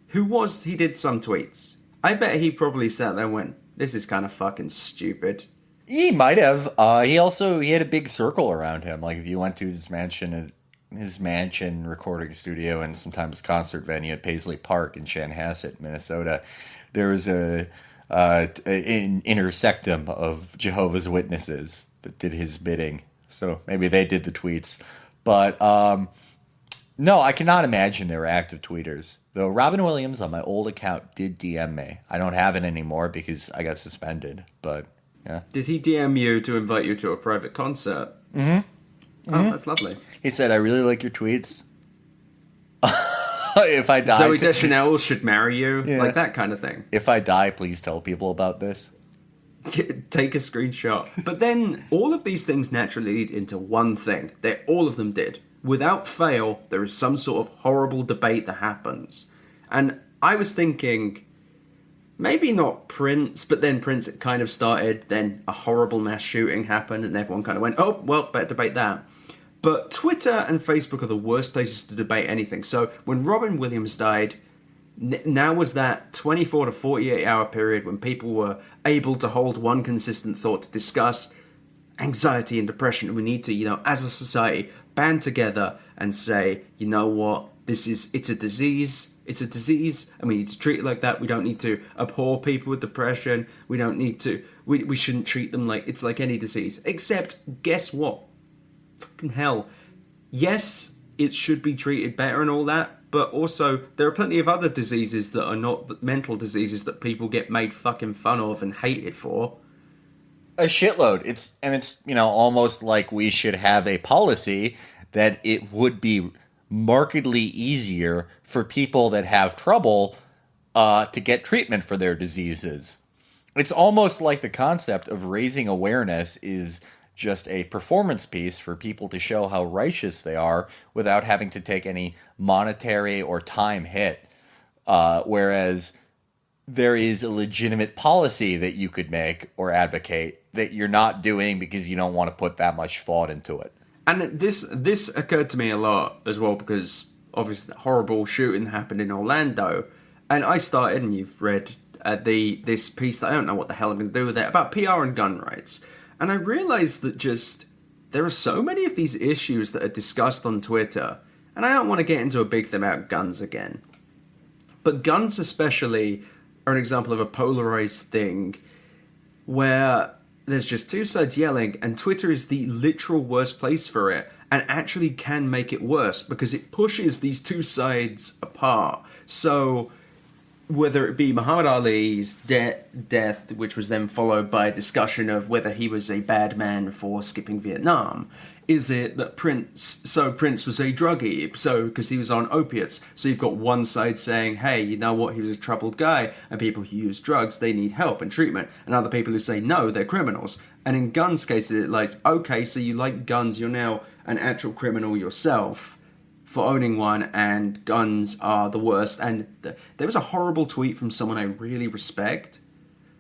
he did some tweets. I bet he probably sat there and went, this is kind of fucking stupid. He might have. He had a big circle around him. Like if you went to his mansion recording studio and sometimes concert venue at Paisley Park in Chanhassen, Minnesota, there was an intersectum of Jehovah's Witnesses that did his bidding. So maybe they did the tweets. But no, I cannot imagine they were active tweeters. Though Robin Williams on my old account did DM me. I don't have it anymore because I got suspended. But yeah. Did he DM you to invite you to a private concert? Mm-hmm. Oh, that's lovely. He said, I really like your tweets. If I die... Zoe Deschanel should marry you. Yeah. Like that kind of thing. If I die, please tell people about this. Take a screenshot. But then all of these things naturally lead into one thing. All of them did. Without fail, there is some sort of horrible debate that happens. And I was thinking, maybe not Prince, but then Prince it kind of started, then a horrible mass shooting happened, and everyone kind of went, oh, well, better debate that. But Twitter and Facebook are the worst places to debate anything. So when Robin Williams died, now was that 24 to 48 hour period when people were able to hold one consistent thought to discuss anxiety and depression. And we need to, as a society, band together and say, you know what, it's a disease, and we need to treat it like that. We don't need to abhor people with depression. We don't need to, we shouldn't treat them like it's like any disease. Except, guess what? Fucking hell. Yes, it should be treated better and all that, but also there are plenty of other diseases that are not mental diseases that people get made fucking fun of and hated for. A shitload. It's almost like we should have a policy that it would be markedly easier for people that have trouble to get treatment for their diseases. It's almost like the concept of raising awareness is just a performance piece for people to show how righteous they are without having to take any monetary or time hit. Whereas there is a legitimate policy that you could make or advocate that you're not doing because you don't want to put that much thought into it. And this occurred to me a lot as well because obviously the horrible shooting happened in Orlando. And I started, and you've read this piece that I don't know what the hell I'm going to do with it, about PR and gun rights. And I realized that there are so many of these issues that are discussed on Twitter, and I don't want to get into a big thing about guns again. But guns especially are an example of a polarized thing where there's just two sides yelling, and Twitter is the literal worst place for it, and actually can make it worse because it pushes these two sides apart. So whether it be Muhammad Ali's death, which was then followed by a discussion of whether he was a bad man for skipping Vietnam. Is it that Prince was a druggie, because he was on opiates. So you've got one side saying, hey, you know what, he was a troubled guy, and people who use drugs, they need help and treatment. And other people who say, no, they're criminals. And in guns cases, it's like, okay, so you like guns, you're now an actual criminal yourself for owning one, and guns are the worst. And there was a horrible tweet from someone I really respect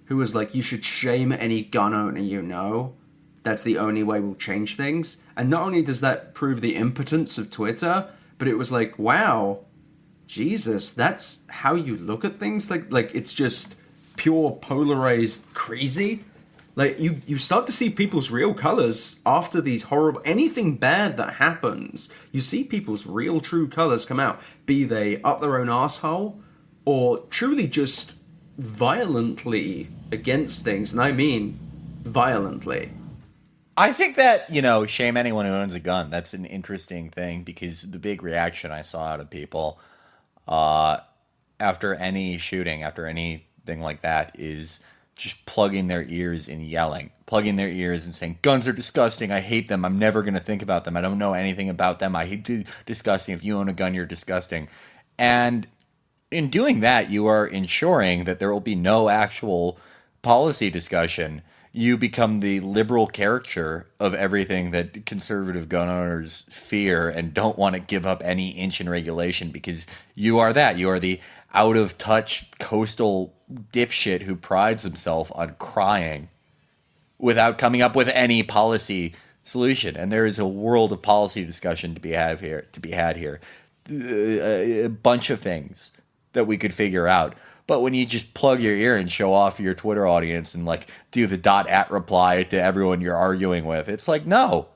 who was like, you should shame any gun owner you know. That's the only way we'll change things. And not only does that prove the impotence of Twitter, but it was like, wow, Jesus, that's how you look at things? Like it's just pure polarized crazy. Like, you start to see people's real colors after these horrible... Anything bad that happens, you see people's real, true colors come out. Be they up their own asshole, or truly just violently against things. And I mean violently. I think that, shame anyone who owns a gun. That's an interesting thing, because the big reaction I saw out of people after any shooting, after anything like that, is just plugging their ears and yelling, plugging their ears and saying, guns are disgusting, I hate them, I'm never going to think about them, I don't know anything about them, I hate disgusting, if you own a gun, you're disgusting. And in doing that, you are ensuring that there will be no actual policy discussion. you become the liberal caricature of everything that conservative gun owners fear and don't want to give up any inch in regulation, because you are that. You are the out of touch coastal dipshit who prides himself on crying without coming up with any policy solution. And there is a world of policy discussion to be had here. A bunch of things that we could figure out. But when you just plug your ear and show off your Twitter audience and like do the .@ reply to everyone you're arguing with, it's like, no,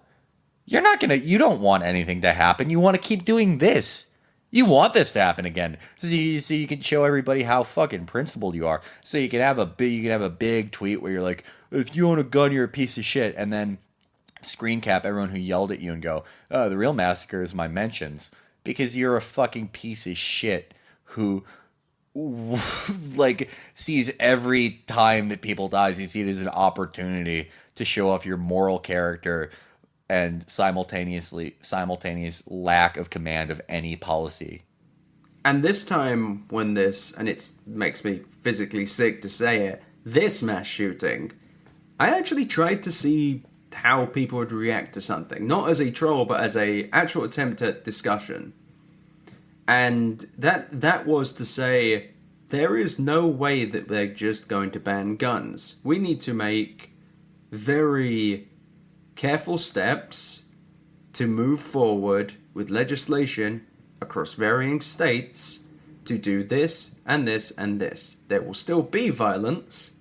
you don't want anything to happen. You want to keep doing this. You want this to happen again, so you can show everybody how fucking principled you are. So you can have a big tweet where you're like, if you own a gun, you're a piece of shit, and then screen cap everyone who yelled at you and go, oh, the real massacre is my mentions, because you're a fucking piece of shit who like sees every time that people dies, you see it as an opportunity to show off your moral character and simultaneous lack of command of any policy. And this time when and it makes me physically sick to say it, this mass shooting, I actually tried to see how people would react to something, not as a troll, but as a actual attempt at discussion. And that was to say, there is no way that they're just going to ban guns. We need to make very careful steps to move forward with legislation across varying states to do this and this and this. There will still be violence,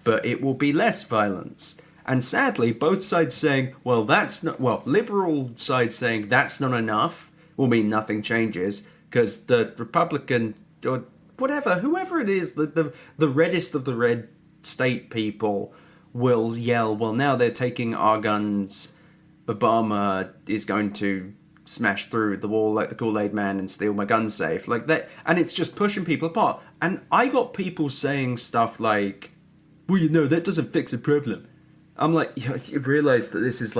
but it will be less violence. And sadly, both sides saying, liberal side saying that's not enough will mean nothing changes, because the Republican, or whoever it is, the reddest of the red state people will yell, well, now they're taking our guns. Obama is going to smash through the wall like the Kool-Aid Man and steal my gun safe. Like that, and it's just pushing people apart. And I got people saying stuff like, well, that doesn't fix the problem. I'm like, you realize that this is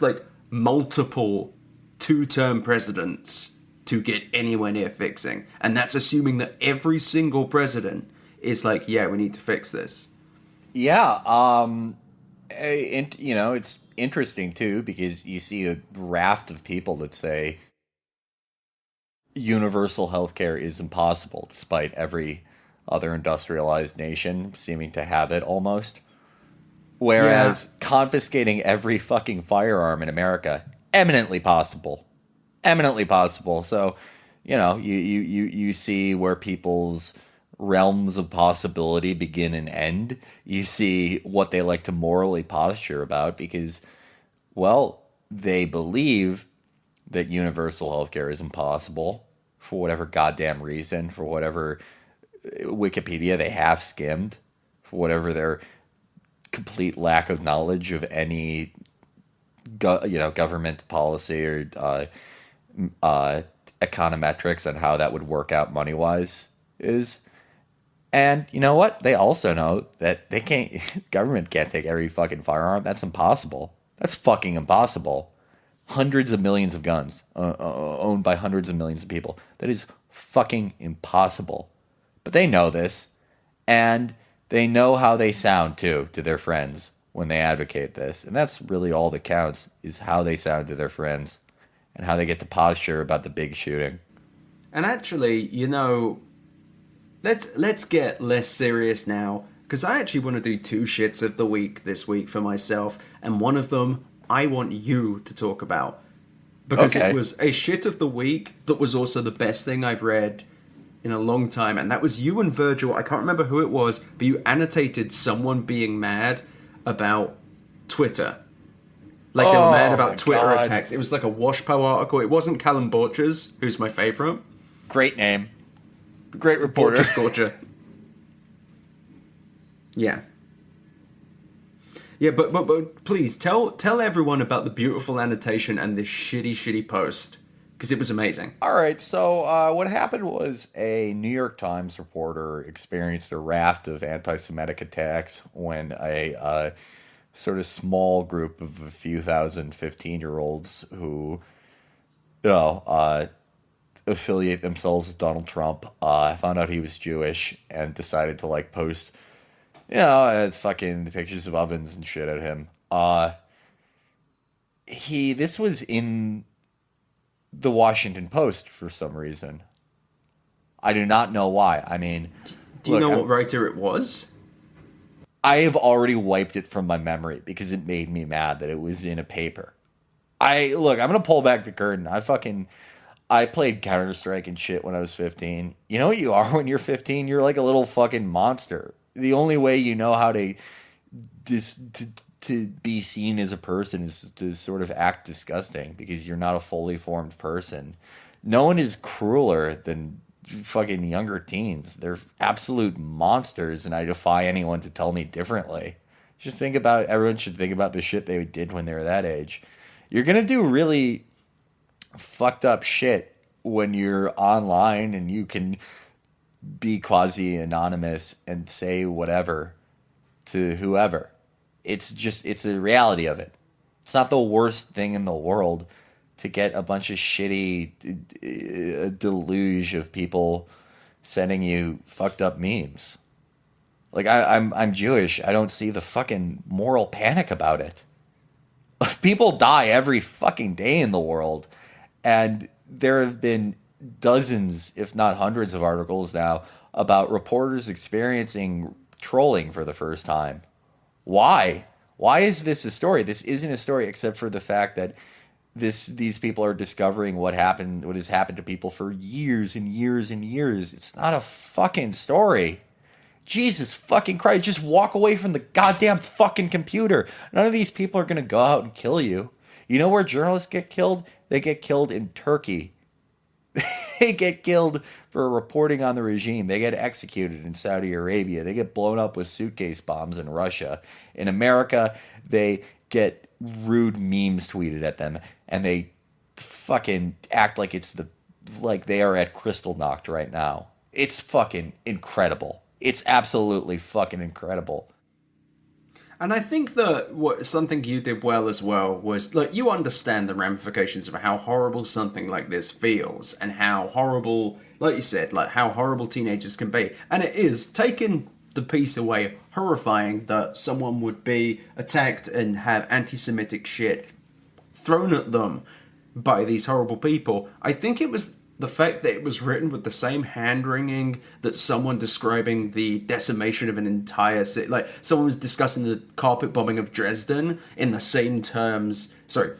like multiple two-term presidents to get anywhere near fixing. And that's assuming that every single president is like, yeah, we need to fix this. Yeah, it's interesting too, because you see a raft of people that say universal healthcare is impossible, despite every other industrialized nation seeming to have it almost. Whereas confiscating every fucking firearm in America, eminently possible. So, you see where people's realms of possibility begin and end. You see what they like to morally posture about, because, well, they believe that universal healthcare is impossible for whatever goddamn reason, for whatever Wikipedia they have skimmed, for whatever their complete lack of knowledge of any government policy or econometrics and how that would work out money-wise is. And you know what? They also know that government can't take every fucking firearm. That's impossible. That's fucking impossible. Hundreds of millions of guns owned by hundreds of millions of people. That is fucking impossible. But they know this, and they know how they sound too to their friends when they advocate this. And that's really all that counts, is how they sound to their friends and how they get to posture about the big shooting. And actually, let's get less serious now, because I actually want to do 2 shits of the week this week for myself, and one of them I want you to talk about, because It was a shit of the week that was also the best thing I've read in a long time, and that was you and Virgil. I can't remember who it was, but you annotated someone being mad about Twitter. Like, they were mad about Twitter attacks. It was like a Washpo article. It wasn't Callum Borchers, who's my favourite. Great name. Great reporter. Borcher Scorcher. Yeah. Yeah, but please, tell everyone about the beautiful annotation and this shitty post, because it was amazing. All right, so what happened was a New York Times reporter experienced a raft of anti-Semitic attacks when a sort of small group of a few thousand 15-year-olds who, affiliate themselves with Donald Trump, found out he was Jewish and decided to post it's fucking pictures of ovens and shit at him. This was in the Washington Post for some reason. I do not know why. I mean, Do you know what writer it was? I have already wiped it from my memory because it made me mad that it was in a paper. I'm gonna pull back the curtain. I played Counter-Strike and shit when I was 15. You know what you are when you're 15? You're like a little fucking monster. The only way you know how to be seen as a person is to sort of act disgusting because you're not a fully formed person. No one is crueler than fucking younger teens. They're absolute monsters, and I defy anyone to tell me differently. Everyone should think about the shit they did when they were that age. You're gonna do really fucked up shit when you're online and you can be quasi anonymous and say whatever to whoever. It's the reality of it. It's not the worst thing in the world to get a bunch of shitty deluge of people sending you fucked up memes. Like I'm Jewish. I don't see the fucking moral panic about it. People die every fucking day in the world, and there have been dozens, if not hundreds, of articles now about reporters experiencing trolling for the first time. Why? Why is this a story? This isn't a story except for the fact that these people are discovering what has happened to people for years and years and years. It's not a fucking story. Jesus fucking Christ, just walk away from the goddamn fucking computer. None of these people are going to go out and kill you. You know where journalists get killed? They get killed in Turkey. They get killed for reporting on the regime. They get executed in Saudi Arabia. They get blown up with suitcase bombs in Russia. In America, they get rude memes tweeted at them, and they fucking act like they are at Crystal Knocked right now. It's fucking incredible. It's absolutely fucking incredible. And I think that something you did well as well was, like, you understand the ramifications of how horrible something like this feels, and how horrible, like you said, like how horrible teenagers can be. And it is, taking the piece away, horrifying that someone would be attacked and have anti-Semitic shit thrown at them by these horrible people. I think it was the fact that it was written with the same hand-wringing that someone describing the decimation of an entire city, like someone was discussing the carpet bombing of Dresden in the same terms,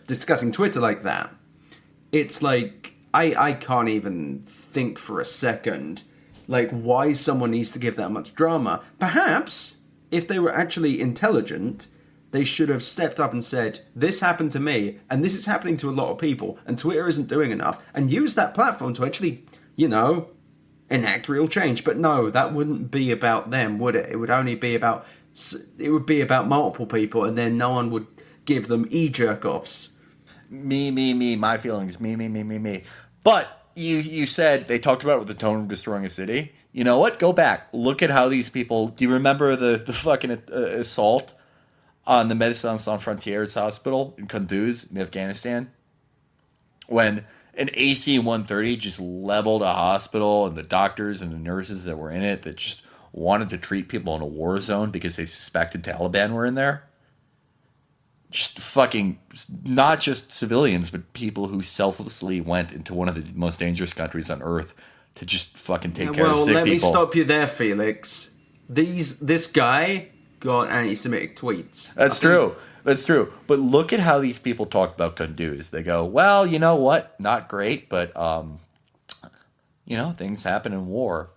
discussing Twitter like that. It's like, I can't even think for a second, like, why someone needs to give that much drama. Perhaps, if they were actually intelligent, they should have stepped up and said, this happened to me, and this is happening to a lot of people, and Twitter isn't doing enough, and use that platform to actually, enact real change. But no, that wouldn't be about them, would it? It would only be about, multiple people, and then no one would give them e-jerk-offs. Me, my feelings, me. But you said they talked about it with the tone of destroying a city. You know what? Go back. Look at how these people, do you remember the fucking assault on the Médecins Sans Frontières hospital in Kunduz in Afghanistan, when an AC-130 just leveled a hospital, and the doctors and the nurses that were in it that just wanted to treat people in a war zone because they suspected Taliban were in there? Just fucking, not just civilians, but people who selflessly went into one of the most dangerous countries on earth to just fucking take care of sick people. Well, let me stop you there, Felix. This guy got anti-Semitic tweets. That's true. But look at how these people talk about Kunduz. They go, well, you know what? Not great, but, things happen in war.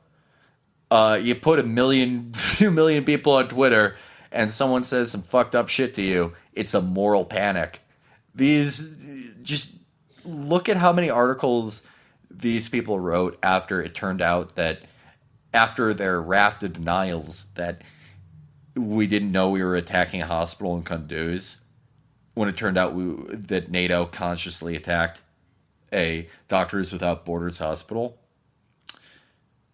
You put 2 million people on Twitter, and someone says some fucked up shit to you. It's a moral panic. Just look at how many articles these people wrote after it turned out that, after their raft of denials, that we didn't know we were attacking a hospital in Kunduz, when it turned out that NATO consciously attacked a Doctors Without Borders hospital.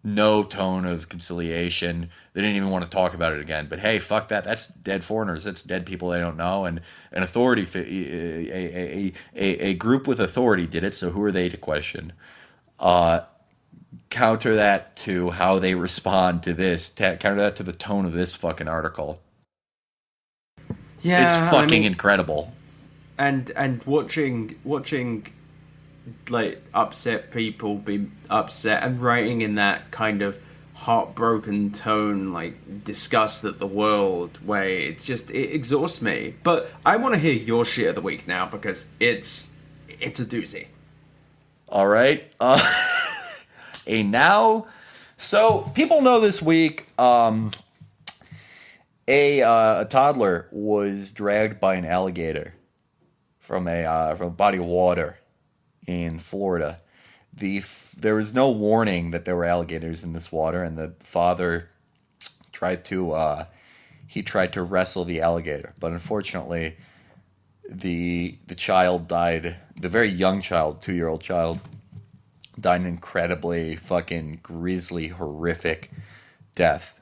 No tone of conciliation. They didn't even want to talk about it again. But hey, fuck that. That's dead foreigners. That's dead people they don't know. And an authority, a group with authority did it, so who are they to question? counter that to how they respond to this. Counter that to the tone of this fucking article. Yeah, It's fucking incredible. And watching like upset people be upset and writing in that kind of heartbroken tone, like disgust at the world way, it exhausts me. But I want to hear your shit of the week now, because it's a doozy. All right. So people know this week, a toddler was dragged by an alligator from a body of water in Florida. There was no warning that there were alligators in this water, and the father tried to wrestle the alligator, but unfortunately, the child died. The very young child, 2-year-old child, died an incredibly fucking grisly, horrific death.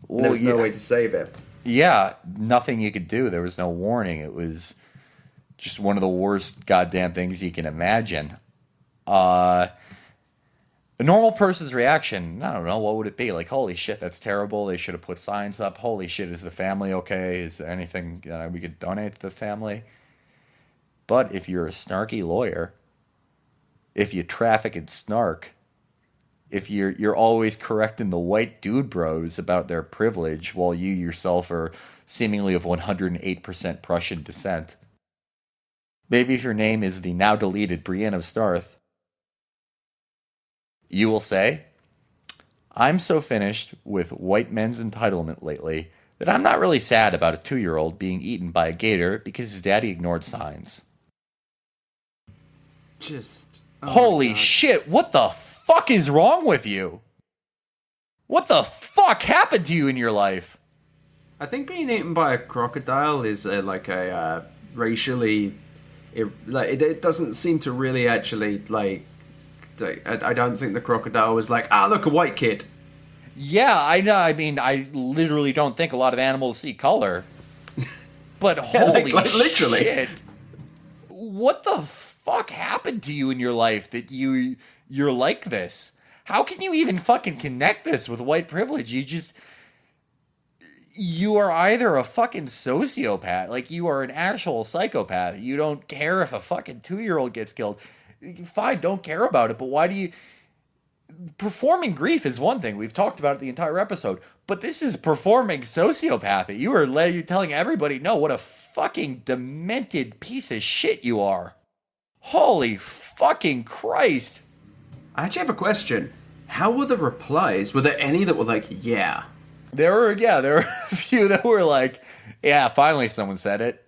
There's no way to save it. Yeah, nothing you could do. There was no warning. It was just one of the worst goddamn things you can imagine. A normal person's reaction, I don't know, what would it be? Like, holy shit, that's terrible. They should have put signs up. Holy shit, is the family okay? Is there anything we could donate to the family? But if you're a snarky lawyer, if you traffic and snark, if you're always correcting the white dude bros about their privilege while you yourself are seemingly of 108% Prussian descent, maybe if your name is the now deleted Brienne of Starth, you will say, I'm so finished with white men's entitlement lately that I'm not really sad about a 2-year-old being eaten by a gator because his daddy ignored signs. Holy shit, what the fuck is wrong with you? What the fuck happened to you in your life? I think being eaten by a crocodile is racially... It doesn't seem to really actually, like... I don't think the crocodile was like, look, a white kid. Yeah, I know. I mean, I literally don't think a lot of animals see color. But holy literally. shit. What the fuck happened to you in your life that you're like this? How can you even fucking connect this with white privilege? You are either a fucking sociopath, like you are an actual psychopath. You don't care if a fucking 2-year-old gets killed. Fine, don't care about it, but why do you... Performing grief is one thing. We've talked about it the entire episode. But this is performing sociopathy. You're telling everybody, no, what a fucking demented piece of shit you are. Holy fucking Christ. I actually have a question. How were the replies? Were there any that were like, yeah? There were a few that were like, yeah, finally someone said it.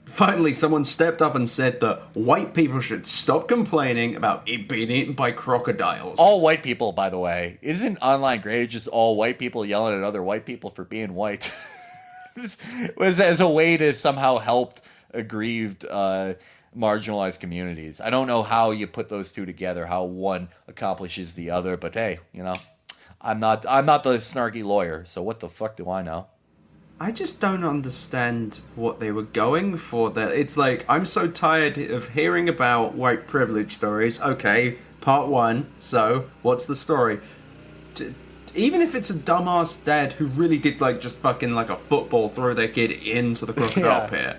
Finally, someone stepped up and said that white people should stop complaining about being eaten by crocodiles. All white people, by the way. Isn't online great? Just all white people yelling at other white people for being white. was as a way to somehow help aggrieved, marginalized communities. I don't know how you put those two together, how one accomplishes the other, but hey, I'm not the snarky lawyer, so what the fuck do I know? I just don't understand what they were going for there. It's like, I'm so tired of hearing about white privilege stories. Okay, part 1, so what's the story? Even if it's a dumbass dad who really did just fucking like a football throw their kid into the crocodile pit.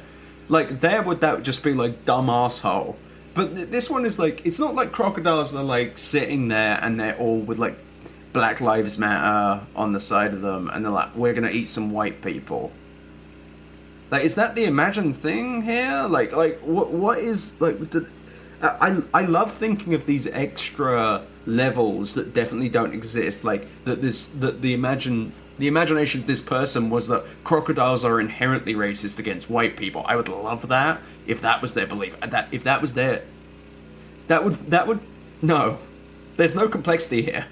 That would just be dumb asshole. But this one is it's not like crocodiles are sitting there and they're all with Black Lives Matter on the side of them, and they're like, we're gonna eat some white people. Is that the imagined thing here? What is I love thinking of these extra levels that definitely don't exist. The imagination of this person was that crocodiles are inherently racist against white people. I would love that if that was their belief. If that was their, that would no. There's no complexity here.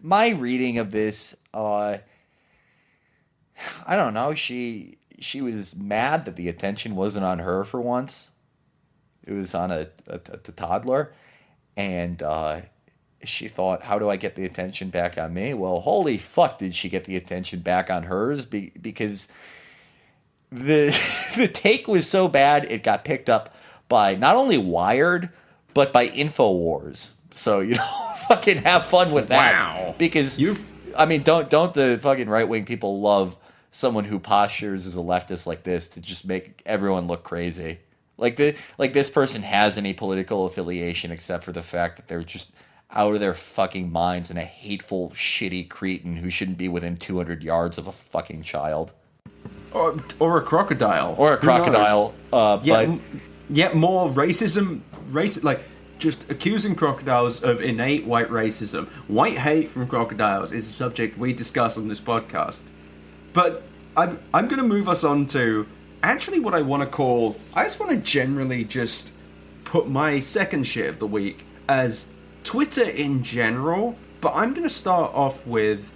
My reading of this, I don't know. She was mad that the attention wasn't on her for once. It was on a toddler, and she thought, "How do I get the attention back on me?" Well, holy fuck, did she get the attention back on hers? Because the take was so bad, it got picked up by not only Wired but by InfoWars. So, fucking have fun with that. Wow. Because don't the fucking right-wing people love someone who postures as a leftist like this to just make everyone look crazy? Like this person has any political affiliation except for the fact that they're just out of their fucking minds and a hateful, shitty cretin who shouldn't be within 200 yards of a fucking child. Or a crocodile. Or a crocodile. Yet more racism, like just accusing crocodiles of innate white racism. White hate from crocodiles is a subject we discuss on this podcast. But I'm going to move us on to actually what I want to call, I just want to generally just put my second shit of the week as Twitter in general, but I'm going to start off with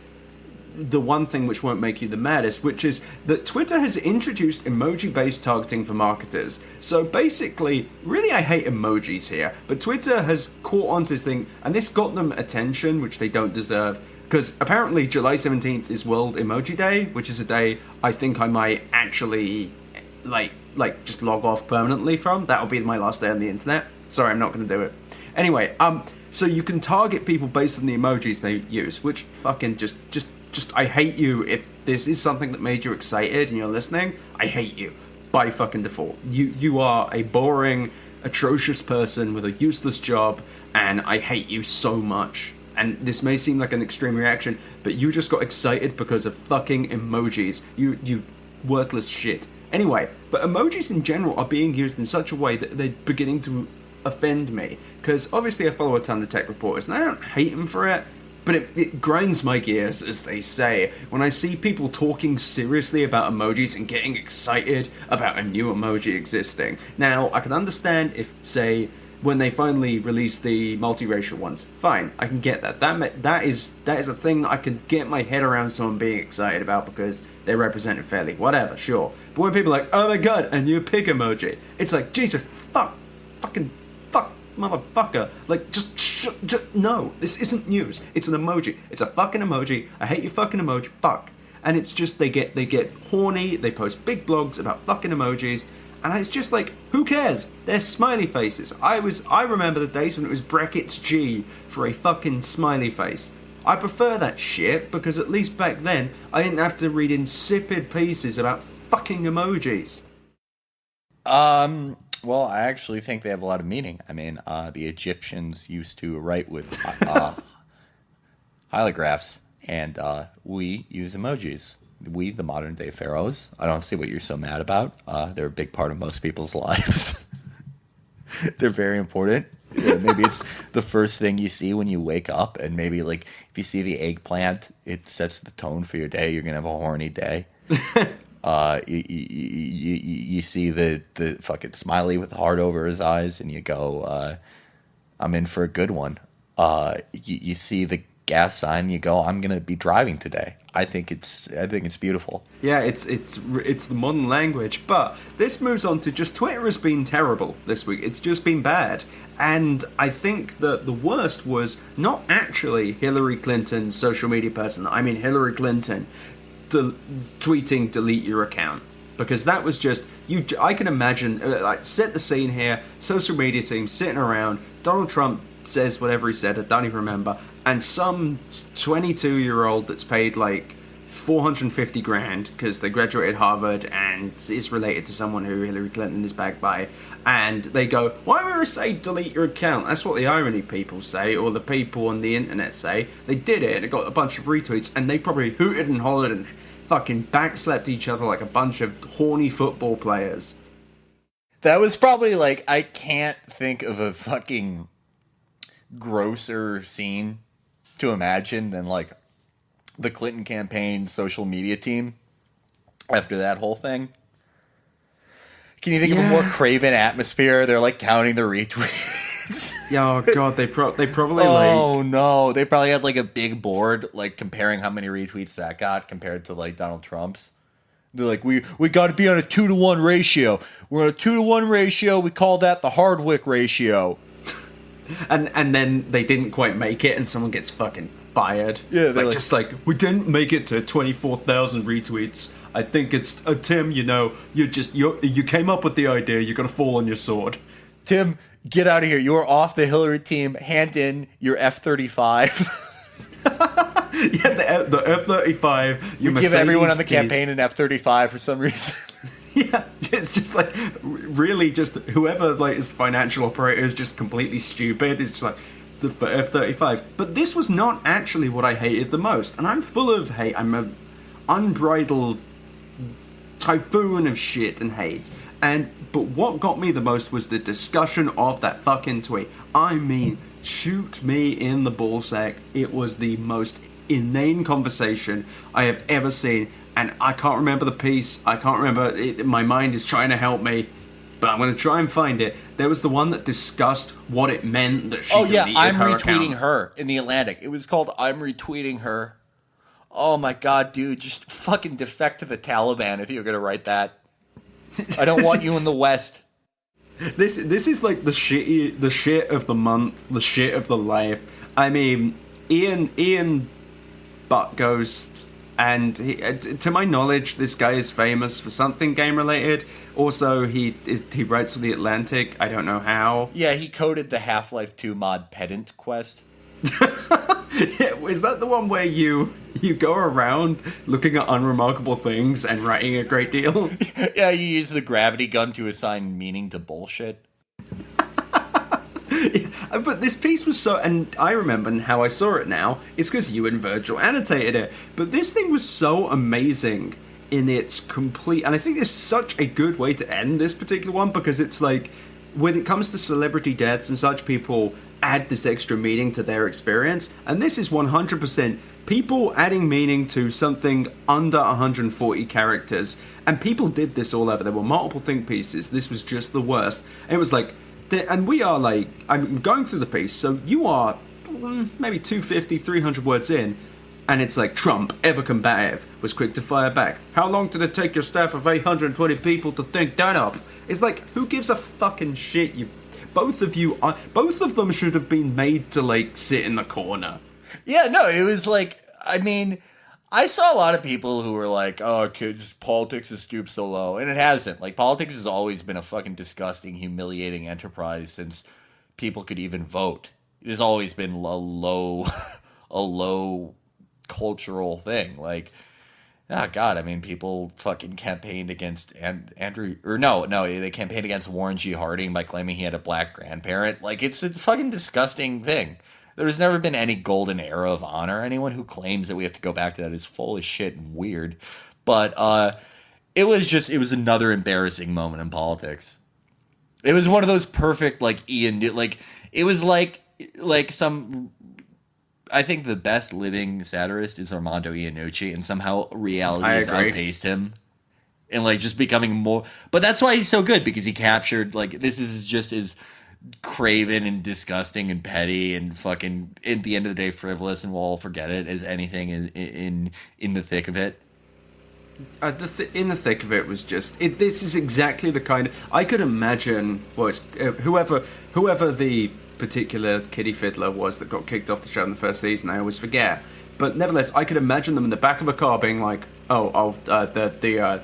the one thing which won't make you the maddest, which is that Twitter has introduced emoji-based targeting for marketers. So basically, really I hate emojis here, but Twitter has caught on to this thing, and this got them attention, which they don't deserve, because apparently July 17th is World Emoji Day, which is a day I think I might actually, like just log off permanently from. That'll be my last day on the internet. Sorry, I'm not going to do it. Anyway, so you can target people based on the emojis they use, which fucking just I hate you. If this is something that made you excited and you're listening, I hate you by fucking default. You are a boring, atrocious person with a useless job, and I hate you so much. And this may seem like an extreme reaction, but you just got excited because of fucking emojis. You worthless shit. Anyway, but emojis in general are being used in such a way that they're beginning to offend me. Because obviously I follow a ton of tech reporters, and I don't hate them for it, but it grinds my gears, as they say, when I see people talking seriously about emojis and getting excited about a new emoji existing. Now, I can understand if, say, when they finally release the multiracial ones, fine, I can get that. That is a thing that I can get my head around someone being excited about because they represent it fairly. Whatever, sure. But when people are like, oh my god, a new pig emoji, it's like, Jesus, fuck, motherfucker. Like, just no, this isn't news. It's an emoji. It's a fucking emoji. I hate you fucking emoji. Fuck. And it's just, they get horny, they post big blogs about fucking emojis, and it's just like, who cares? They're smiley faces. I remember the days when it was brackets G for a fucking smiley face. I prefer that shit because at least back then I didn't have to read insipid pieces about fucking emojis. Well, I actually think they have a lot of meaning. I mean, the Egyptians used to write with hieroglyphs, and we use emojis. We, the modern day pharaohs. I don't see what you're so mad about. They're a big part of most people's lives. They're very important. Maybe it's the first thing you see when you wake up, and maybe like if you see the eggplant, it sets the tone for your day. You're gonna have a horny day. You see the fucking smiley with the heart over his eyes, and you go, I'm in for a good one. You see the gas sign, you go, I'm gonna be driving today. I think it's beautiful. Yeah, it's the modern language, but this moves on to just Twitter has been terrible this week. It's just been bad. And I think that the worst was not actually Hillary Clinton's social media person. I mean Hillary Clinton tweeting delete your account, because that was just I can imagine, like, set the scene here, social media team sitting around, Donald Trump says whatever he said, I don't even remember, and some 22-year-old that's paid like 450 grand because they graduated Harvard and is related to someone who Hillary Clinton is backed by, and they go, why would I say delete your account? That's what the irony people say, or the people on the internet say. They did it, and it got a bunch of retweets, and they probably hooted and hollered and fucking backslapped each other like a bunch of horny football players. That was probably like, I can't think of a fucking grosser scene to imagine than like the Clinton campaign social media team after that whole thing. Can you think of a more craven atmosphere? They're like counting the retweets. Oh god, they probably oh no, they probably had like a big board like comparing how many retweets that got compared to like Donald Trump's. They're like, we got to be on a 2-to-1 ratio. We're on a 2-to-1 ratio. We call that the Hardwick ratio. And then they didn't quite make it, and someone gets fucking fired. Yeah, like just like, we didn't make it to 24,000 retweets. I think it's Tim. You know, you came up with the idea. You're gonna fall on your sword. Tim, Get out of here. You are off the Hillary team. Hand in your F-35. Yeah, the F-35. You give everyone on the campaign an F-35 for some reason. Yeah, it's just like, really just whoever like is the financial operator is just completely stupid. It's just like the F-35. But this was not actually what I hated the most. And I'm full of hate. I'm an unbridled typhoon of shit and hate. But what got me the most was the discussion of that fucking tweet. I mean, shoot me in the ballsack. It was the most inane conversation I have ever seen. And I can't remember the piece. I can't remember it. My mind is trying to help me, but I'm going to try and find it. There was the one that discussed what it meant that she deleted I'm her retweeting account. her in the Atlantic. It was called I'm retweeting her. Oh my god, dude, just fucking defect to the Taliban if you're going to write that. I don't want you in the West. This is like the shit of the month, the shit of the life. I mean, Ian Bogost. And to my knowledge, this guy is famous for something game-related. Also, he writes for The Atlantic. I don't know how. Yeah, he coded the Half-Life 2 mod Pedant quest. Yeah, is that the one where you go around looking at unremarkable things and writing a great deal? Yeah, you use the gravity gun to assign meaning to bullshit. But this piece was so, and I remember how I saw it now, it's because you and Virgil annotated it, but this thing was so amazing in its complete, and I think it's such a good way to end this particular one, because it's like, when it comes to celebrity deaths and such, people add this extra meaning to their experience, and this is 100% people adding meaning to something under 140 characters, and people did this all over. There were multiple think pieces. This was just the worst. And it was like, and we are like, I'm going through the piece, so you are maybe 250, 300 words in, and it's like, Trump, ever combative, was quick to fire back. How long did it take your staff of 820 people to think that up? It's like, who gives a fucking shit? Both of them should have been made to like sit in the corner. Yeah, no, it was like, I mean, I saw a lot of people who were like, oh, kids, politics has stooped so low. And it hasn't. Like, politics has always been a fucking disgusting, humiliating enterprise since people could even vote. It has always been a low cultural thing. Like, oh, God, I mean, people fucking campaigned against they campaigned against Warren G. Harding by claiming he had a black grandparent. Like, it's a fucking disgusting thing. There's never been any golden era of honor. Anyone who claims that we have to go back to that is full of shit and weird. But it was another embarrassing moment in politics. It was one of those perfect, like, Ian, like, it was like some, I think the best living satirist is Armando Iannucci, and somehow reality has outpaced him. And, like, just becoming more, but that's why he's so good, because he captured, like, this is just as craven and disgusting and petty and fucking, at the end of the day, frivolous, and we'll all forget it as anything in the thick of it. In the thick of it was just, this is exactly the kind of, I could imagine, whoever the particular kiddie fiddler was that got kicked off the show in the first season, I always forget. But nevertheless, I could imagine them in the back of a car being like, the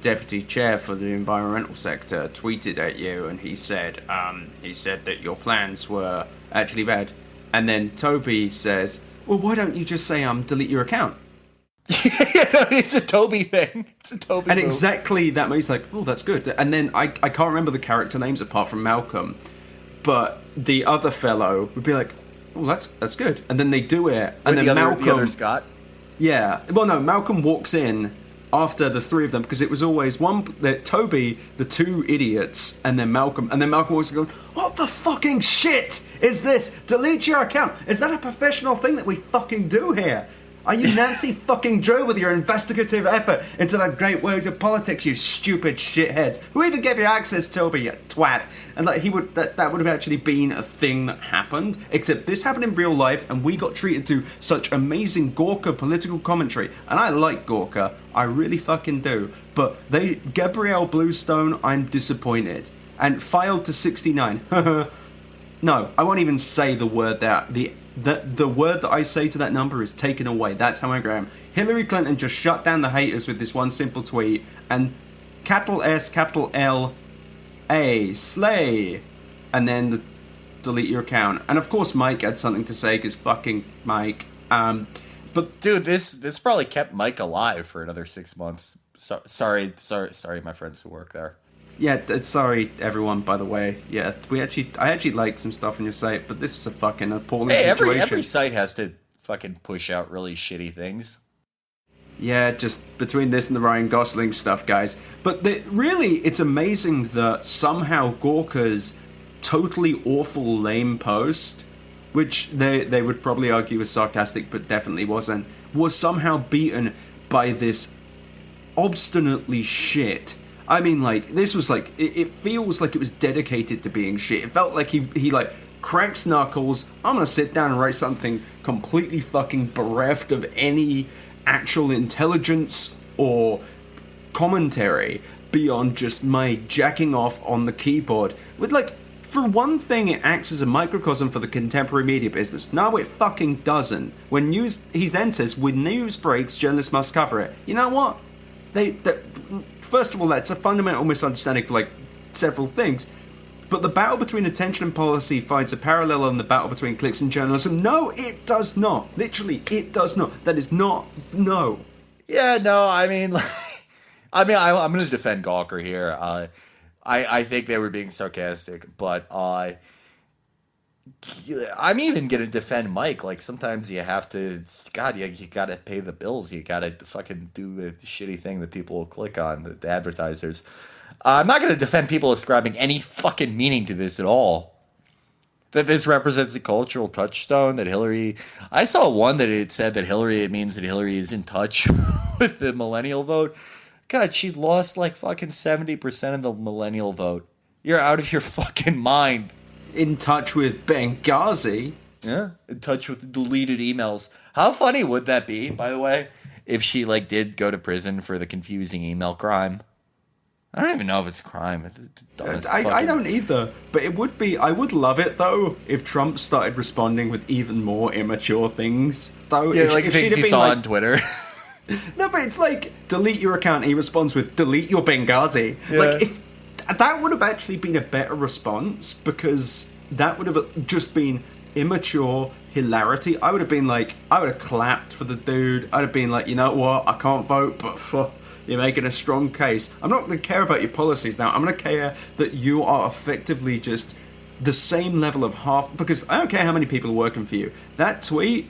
deputy chair for the environmental sector tweeted at you, and he said that your plans were actually bad. And then Toby says, well, why don't you just say, delete your account? It's a Toby thing. It's a Toby And move. exactly that, he's like, oh, that's good. And then I can't remember the character names apart from Malcolm, but the other fellow would be like, oh, that's good. And then they do it, and then Malcolm, the other Scott. Yeah. Well, no, Malcolm walks in after the three of them, because it was always Toby, the two idiots, and then Malcolm was going, what the fucking shit is this? Delete your account. Is that a professional thing that we fucking do here? Are you Nancy fucking Drew with your investigative effort into the great words of politics, you stupid shitheads? Who even gave you access, Toby, you twat? And like that would have actually been a thing that happened, except this happened in real life, and we got treated to such amazing Gorka political commentary. And I like Gorka, I really fucking do. But Gabrielle Bluestone, I'm disappointed. And filed to 69. No, I won't even say the word that the word that I say to that number is taken away. That's how angry I am. Hillary Clinton just shut down the haters with this one simple tweet, and capital S, capital L, A, slay. and then delete your account. And of course, Mike had something to say because fucking Mike. But dude, this probably kept Mike alive for another 6 months. Sorry, my friends who work there. Yeah, sorry everyone. By the way, yeah, I actually liked some stuff on your site, but this is a fucking appalling situation. Every site has to fucking push out really shitty things. Yeah, just between this and the Ryan Gosling stuff, guys. But really, it's amazing that somehow Gawker's totally awful, lame post, which they would probably argue was sarcastic, but definitely wasn't, was somehow beaten by this obstinately shit. I mean, like, this was like, it feels like it was dedicated to being shit. It felt like he like, cracks knuckles, I'm gonna sit down and write something completely fucking bereft of any actual intelligence or commentary beyond just my jacking off on the keyboard. With, like, for one thing, it acts as a microcosm for the contemporary media business. No, it fucking doesn't. He then says, when news breaks, journalists must cover it. You know what? First of all, that's a fundamental misunderstanding for, like, several things. But the battle between attention and policy finds a parallel in the battle between clicks and journalism. No, it does not. Literally, it does not. That is not. No. Yeah, no, I mean, I'm going to defend Gawker here. I think they were being sarcastic, but I'm even going to defend Mike. Like, sometimes you have to, God, you got to pay the bills. You got to fucking do the shitty thing that people will click on, the advertisers. I'm not going to defend people ascribing any fucking meaning to this at all. That this represents a cultural touchstone, that Hillary... I saw one that it said that it means that Hillary is in touch with the millennial vote. God, she lost like fucking 70% of the millennial vote. You're out of your fucking mind. In touch with Benghazi? Yeah, in touch with the deleted emails. How funny would that be, by the way, if she like did go to prison for the confusing email crime? I don't even know if it's a crime. I don't either. But it would be... I would love it, though, if Trump started responding with even more immature things, though. Yeah, like things he saw on Twitter. No, but it's like, delete your account, and he responds with, delete your Benghazi. Yeah. Like, if that would have actually been a better response, because that would have just been immature hilarity. I would have been like... I would have clapped for the dude. I'd have been like, you know what? I can't vote, but... You're making a strong case. I'm not going to care about your policies now. I'm going to care that you are effectively just the same level of half... Because I don't care how many people are working for you. That tweet...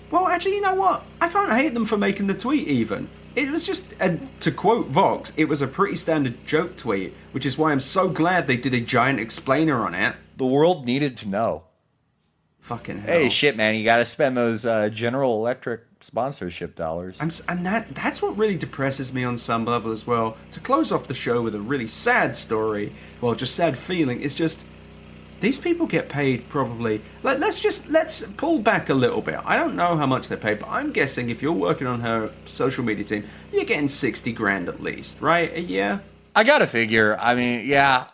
Well, actually, you know what? I can't hate them for making the tweet, even. It was just... And to quote Vox, it was a pretty standard joke tweet, which is why I'm so glad they did a giant explainer on it. The world needed to know. Fucking hell. Hey, shit, man. You got to spend those General Electric sponsorship dollars. And that's what really depresses me on some level as well. To close off the show with a really sad story, well, just sad feeling, is just these people get paid probably. Let's pull back a little bit. I don't know how much they pay, but I'm guessing if you're working on her social media team, you're getting 60 grand at least, right? A year. I gotta figure. I mean, yeah,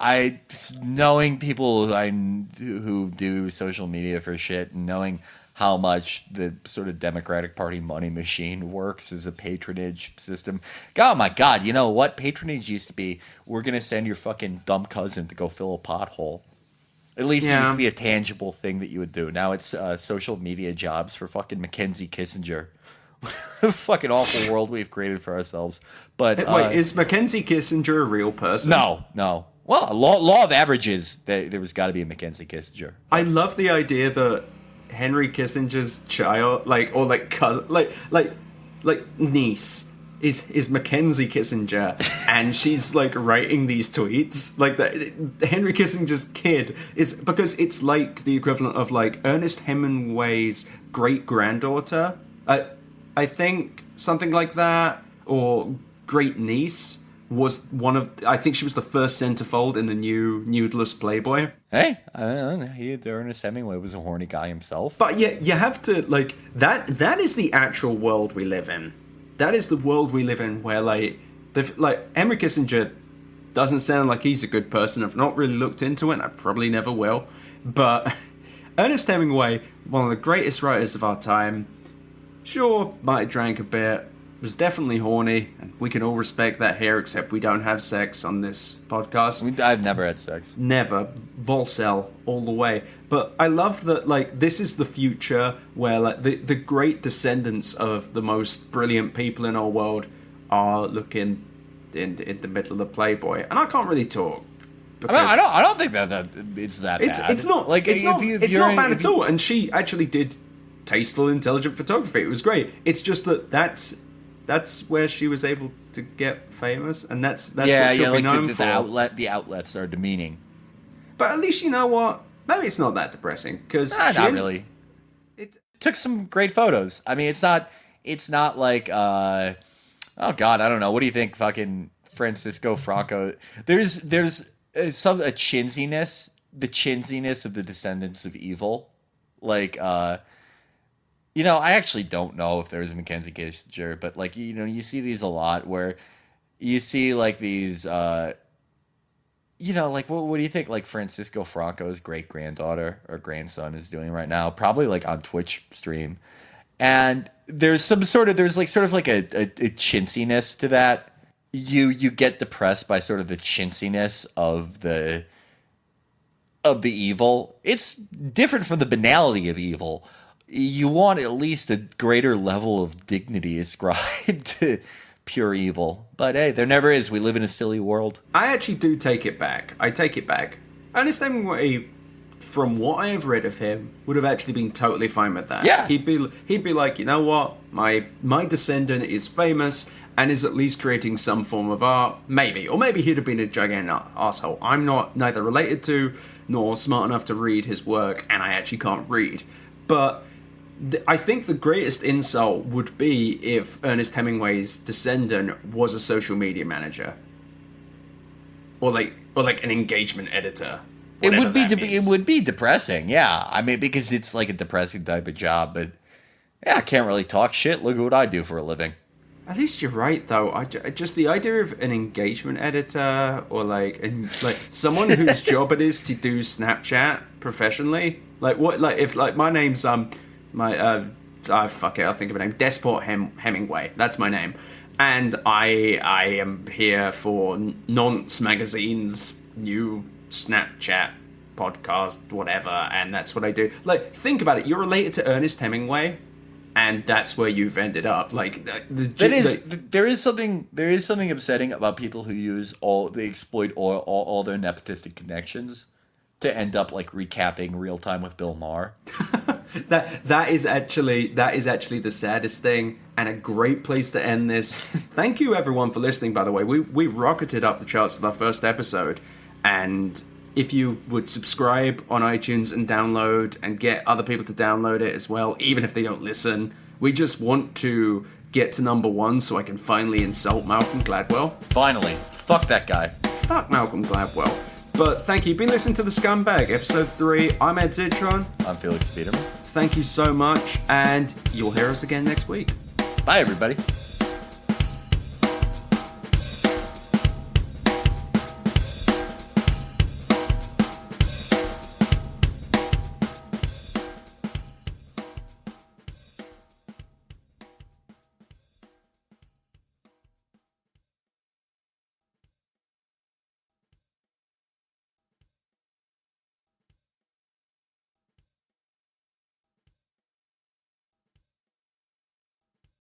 knowing people who do social media for shit, and knowing how much the sort of Democratic Party money machine works as a patronage system. Oh my God, you know what? Patronage used to be, we're going to send your fucking dumb cousin to go fill a pothole. At least it used to be a tangible thing that you would do. Now it's social media jobs for fucking Mackenzie Kissinger. Fucking awful world we've created for ourselves. But wait, is Mackenzie Kissinger a real person? No. Well, law of averages, there was got to be a Mackenzie Kissinger. I love the idea that Henry Kissinger's child, cousin, niece is Mackenzie Kissinger, and she's like writing these tweets. Like Henry Kissinger's kid is, because it's like the equivalent of like Ernest Hemingway's great granddaughter. I think something like that, or great niece. Was one of, I think she was the first centerfold in the new nudeless Playboy. Hey, I don't know. Ernest Hemingway was a horny guy himself. But yeah, you have to, like, that is the actual world we live in. That is the world we live in where, Henry Kissinger doesn't sound like he's a good person. I've not really looked into it, and I probably never will. But Ernest Hemingway, one of the greatest writers of our time, sure, might have drank a bit, was definitely horny, and we can all respect that here, except we don't have sex on this podcast. I've never had sex. Never. Volcel all the way. But I love that, like, this is the future where, like, the great descendants of the most brilliant people in our world are looking in the middle of the Playboy. And I can't really talk. I mean, I don't think that it's that bad. It's not like it's not bad at all. And she actually did tasteful, intelligent photography. It was great. It's just that's where she was able to get famous, and that's what she'll be known for. The outlets are demeaning. But at least you know what? Maybe it's not that depressing because not really. It took some great photos. I mean, it's not like oh god, I don't know. What do you think, fucking Francisco Franco? There's a chinsiness, the chinsiness of the descendants of evil, like you know, I actually don't know if there was a Mackenzie Kissinger, but like, you know, you see these a lot where you see like these, you know, like what do you think like Francisco Franco's great granddaughter or grandson is doing right now? Probably like on Twitch stream, and there's sort of like a chintziness to that. You get depressed by sort of the chintziness of the evil. It's different from the banality of evil. You want at least a greater level of dignity ascribed to pure evil. But hey, there never is. We live in a silly world. I actually do take it back. I take it back. Ernest Hemingway, from what I have read of him, would have actually been totally fine with that. Yeah. He'd be like, you know what? My descendant is famous and is at least creating some form of art. Maybe. Or maybe he'd have been a gigantic asshole. I'm neither related to nor smart enough to read his work, and I actually can't read. But I think the greatest insult would be if Ernest Hemingway's descendant was a social media manager, or like an engagement editor. It would be depressing, yeah. I mean, because it's like a depressing type of job. But yeah, I can't really talk shit. Look at what I do for a living. At least you're right, though. Just the idea of an engagement editor, or like someone whose job it is to do Snapchat professionally. Like what? Like if like my name's fuck it, I'll think of a name. Despot Hemingway. That's my name. And I am here for Nonce Magazine's new Snapchat podcast, whatever, and that's what I do. Like, think about it. You're related to Ernest Hemingway, and that's where you've ended up. Like, there is something upsetting about people who exploit all their nepotistic connections to end up like recapping Real Time with Bill Maher. That is actually the saddest thing, and a great place to end this. Thank you everyone for listening, by the way. We rocketed up the charts with our first episode, and if you would subscribe on iTunes and download and get other people to download it as well, even if they don't listen, we just want to get to number 1 so I can finally insult Malcolm Gladwell. Finally. Fuck that guy. Fuck Malcolm Gladwell. But thank you. You've been listening to The Scumbag, episode 3. I'm Ed Zitron. I'm Felix Peterman. Thank you so much, and you'll hear us again next week. Bye, everybody.